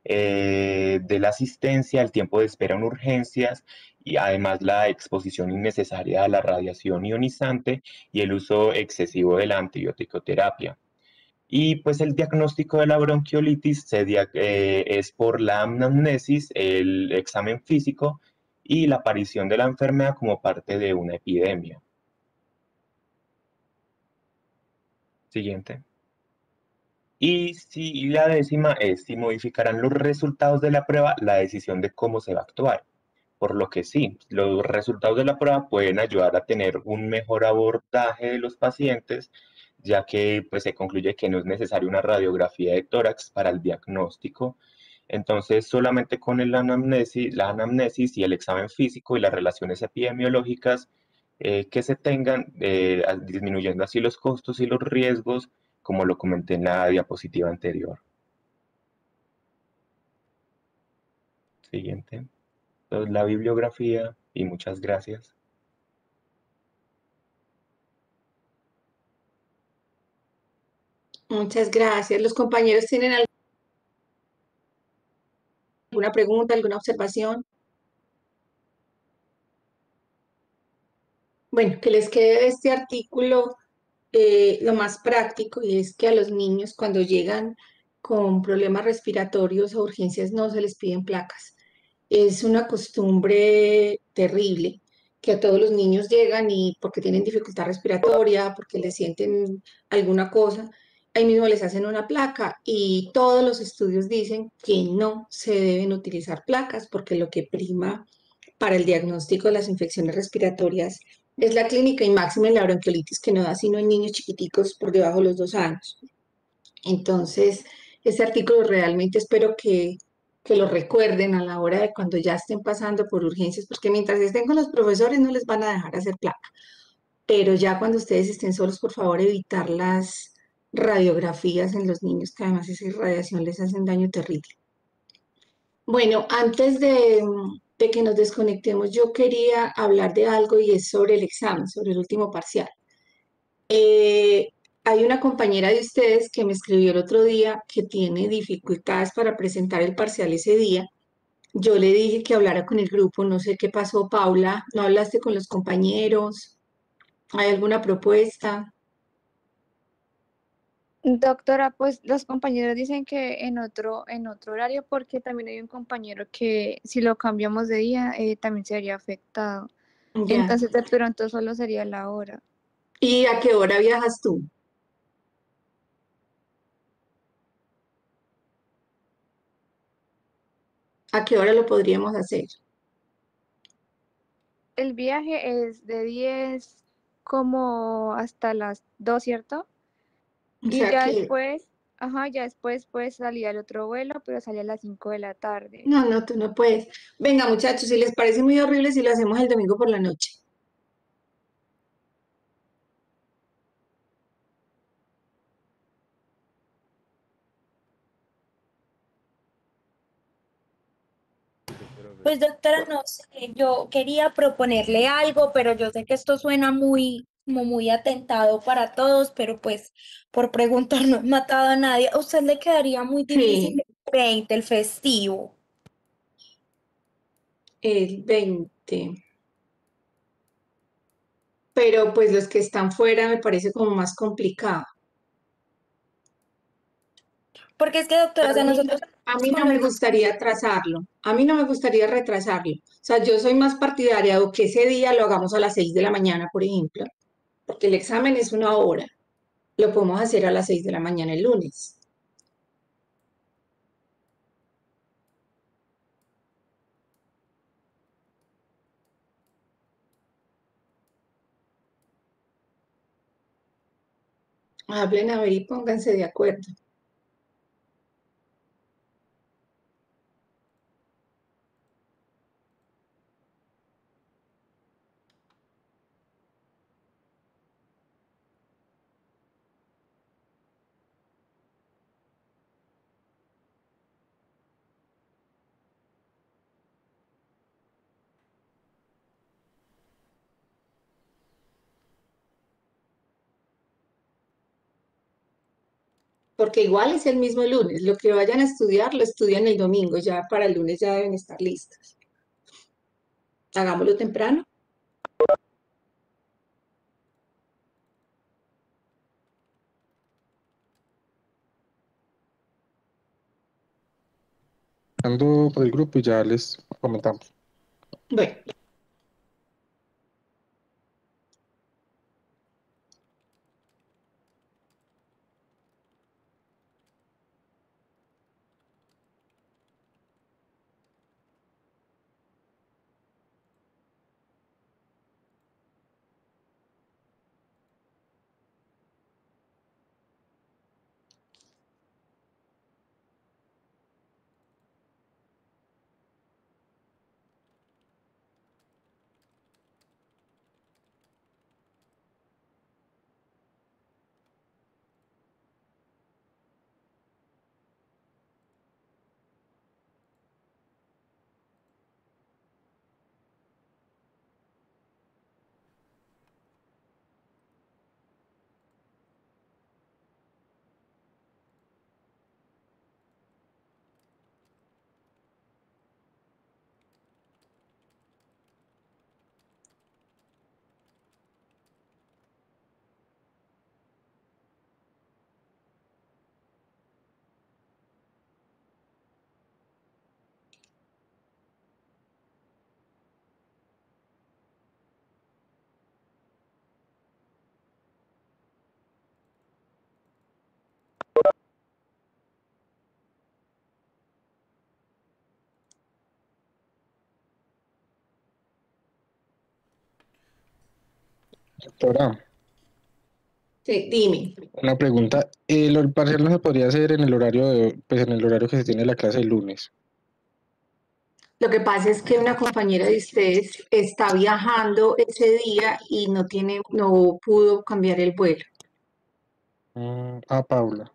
Speaker 7: de la asistencia, el tiempo de espera en urgencias y además la exposición innecesaria a la radiación ionizante y el uso excesivo de la antibiótico-terapia. Y pues el diagnóstico de la bronquiolitis es por la anamnesis, el examen físico y la aparición de la enfermedad como parte de una epidemia. Siguiente. Y la décima es si modificarán los resultados de la prueba la decisión de cómo se va a actuar. Por lo que sí, los resultados de la prueba pueden ayudar a tener un mejor abordaje de los pacientes, ya que pues, se concluye que no es necesaria una radiografía de tórax para el diagnóstico. Entonces, solamente con la anamnesis y el examen físico y las relaciones epidemiológicas que se tengan, disminuyendo así los costos y los riesgos, como lo comenté en la diapositiva anterior. Siguiente. Entonces, la bibliografía y muchas gracias.
Speaker 5: Muchas gracias. ¿Los compañeros tienen alguna pregunta, alguna observación? Bueno, que les quede este artículo lo más práctico, y es que a los niños cuando llegan con problemas respiratorios o urgencias no se les piden placas. Es una costumbre terrible que a todos los niños llegan y porque tienen dificultad respiratoria, porque les sienten alguna cosa, ahí mismo les hacen una placa y todos los estudios dicen que no se deben utilizar placas porque lo que prima para el diagnóstico de las infecciones respiratorias es la clínica y máxima en la bronquiolitis que no da sino en niños chiquiticos por debajo de los 2 años. Entonces, este artículo realmente espero que lo recuerden a la hora de cuando ya estén pasando por urgencias, porque mientras estén con los profesores no les van a dejar hacer placa, pero ya cuando ustedes estén solos, por favor, evitar las radiografías en los niños, que además esa irradiación les hace un daño terrible. Bueno, antes de que nos desconectemos, yo quería hablar de algo y es sobre el examen, sobre el último parcial. Eh, Hay una compañera de ustedes que me escribió el otro día que tiene dificultades para presentar el parcial ese día. Yo le dije que hablara con el grupo, no sé qué pasó, Paula, ¿no hablaste con los compañeros? ¿Hay alguna propuesta?
Speaker 10: Doctora, pues los compañeros dicen que en otro horario, porque también hay un compañero que si lo cambiamos de día, también sería afectado.
Speaker 5: Ya.
Speaker 10: Entonces, de pronto solo sería la hora.
Speaker 5: ¿Y a qué hora viajas tú? ¿A qué hora lo podríamos hacer?
Speaker 10: El viaje es de 10 como hasta las 2, ¿cierto?
Speaker 5: O
Speaker 10: Y
Speaker 5: sea
Speaker 10: ya
Speaker 5: que,
Speaker 10: después, ajá, ya después pues salía el otro vuelo, pero salía a las 5 de la tarde.
Speaker 5: no, no, tú no puedes. Venga, muchachos, si les parece muy horrible si lo hacemos el domingo por la noche.
Speaker 11: Pues doctora, no sé, yo quería proponerle algo, pero yo sé que esto suena muy, como muy atentado para todos, pero pues por preguntar no he matado a nadie. ¿A usted le quedaría muy difícil
Speaker 5: Sí,
Speaker 11: el 20, el festivo?
Speaker 5: el 20. Pero pues los que están fuera me parece como más complicado.
Speaker 11: Porque es que doctora, o
Speaker 5: A
Speaker 11: sea,
Speaker 5: mí,
Speaker 11: nosotros
Speaker 5: a
Speaker 11: estamos
Speaker 5: mí no
Speaker 11: con
Speaker 5: me
Speaker 11: los
Speaker 5: gustaría atrasarlo, a mí no me gustaría retrasarlo. O sea, yo soy más partidaria de que ese día lo hagamos a las 6 de la mañana, por ejemplo, porque el examen es 1 hora. Lo podemos hacer a las 6 de la mañana el lunes. Hablen a ver y pónganse de acuerdo. Porque igual es el mismo lunes. Lo que vayan a estudiar, lo estudian el domingo. Ya para el lunes ya deben estar listos. Hagámoslo temprano.
Speaker 4: Ando por el grupo y ya les comentamos.
Speaker 5: Bueno,
Speaker 4: Doctora,
Speaker 5: Sí, dime.
Speaker 4: una pregunta. El parcial no se podría hacer en el horario pues en el horario que se tiene la clase el lunes.
Speaker 5: Lo que pasa es que una compañera de ustedes está viajando ese día y no pudo cambiar el vuelo.
Speaker 4: Paula.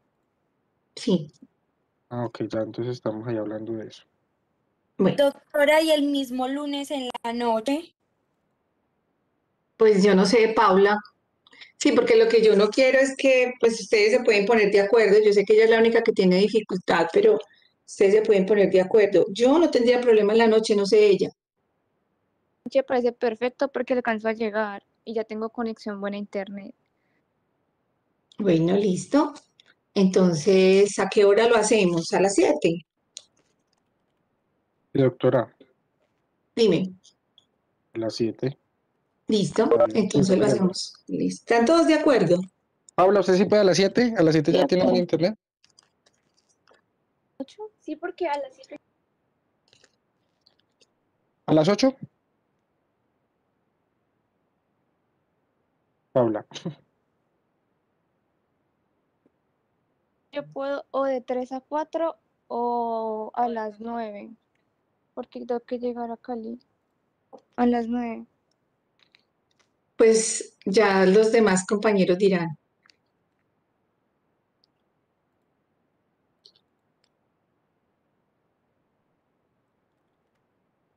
Speaker 5: Sí,
Speaker 4: Ok, ya entonces estamos ahí hablando de eso.
Speaker 5: bueno,
Speaker 11: Doctora, ¿y el mismo lunes en la noche?
Speaker 5: pues yo no sé, Paula. Sí, porque lo que yo no quiero es que pues ustedes se pueden poner de acuerdo. Yo sé que ella es la única que tiene dificultad, pero ustedes se pueden poner de acuerdo. Yo no tendría problema en la noche, no sé ella.
Speaker 10: Me parece perfecto porque alcanzo a llegar y ya tengo conexión buena a internet.
Speaker 5: Bueno, listo. Entonces, ¿a qué hora lo hacemos? ¿A las 7?
Speaker 4: Sí, doctora,
Speaker 5: Dime.
Speaker 4: a las 7.
Speaker 5: Listo.
Speaker 4: Sí,
Speaker 5: Entonces lo
Speaker 4: está bien.
Speaker 5: hacemos. Listo. ¿Están todos de acuerdo?
Speaker 4: Paula, ¿usted sí puede a las 7? ¿A las 7 ya
Speaker 10: Sí,
Speaker 4: tiene buen internet?
Speaker 10: 8, sí, porque a las 7
Speaker 4: ¿A las 8? Paula.
Speaker 10: yo puedo o de 3 a 4 o a las 9, porque tengo que llegar a Cali a las 9.
Speaker 5: Pues ya los demás compañeros dirán.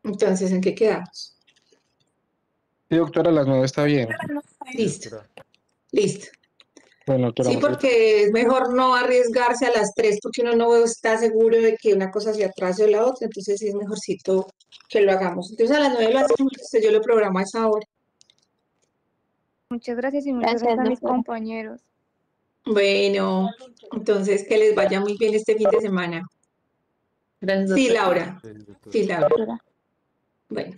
Speaker 5: Entonces, ¿en qué quedamos?
Speaker 4: Sí, doctora, a las 9 está bien.
Speaker 5: Listo. Listo.
Speaker 4: Bueno, doctora,
Speaker 5: Sí, porque es mejor no arriesgarse a las 3 porque uno no está seguro de que una cosa se atrase o la otra, entonces sí es mejorcito que lo hagamos. Entonces a las 9 lo hacemos, yo lo programo a esa hora.
Speaker 10: Muchas gracias y muchas gracias a mis compañeros.
Speaker 5: Bueno, entonces que les vaya muy bien este fin de semana.
Speaker 2: Gracias,
Speaker 5: Sí,
Speaker 2: doctora.
Speaker 5: Laura. Sí, Laura. Bueno,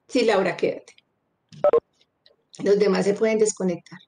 Speaker 5: sí, Laura, quédate. Los demás se pueden desconectar.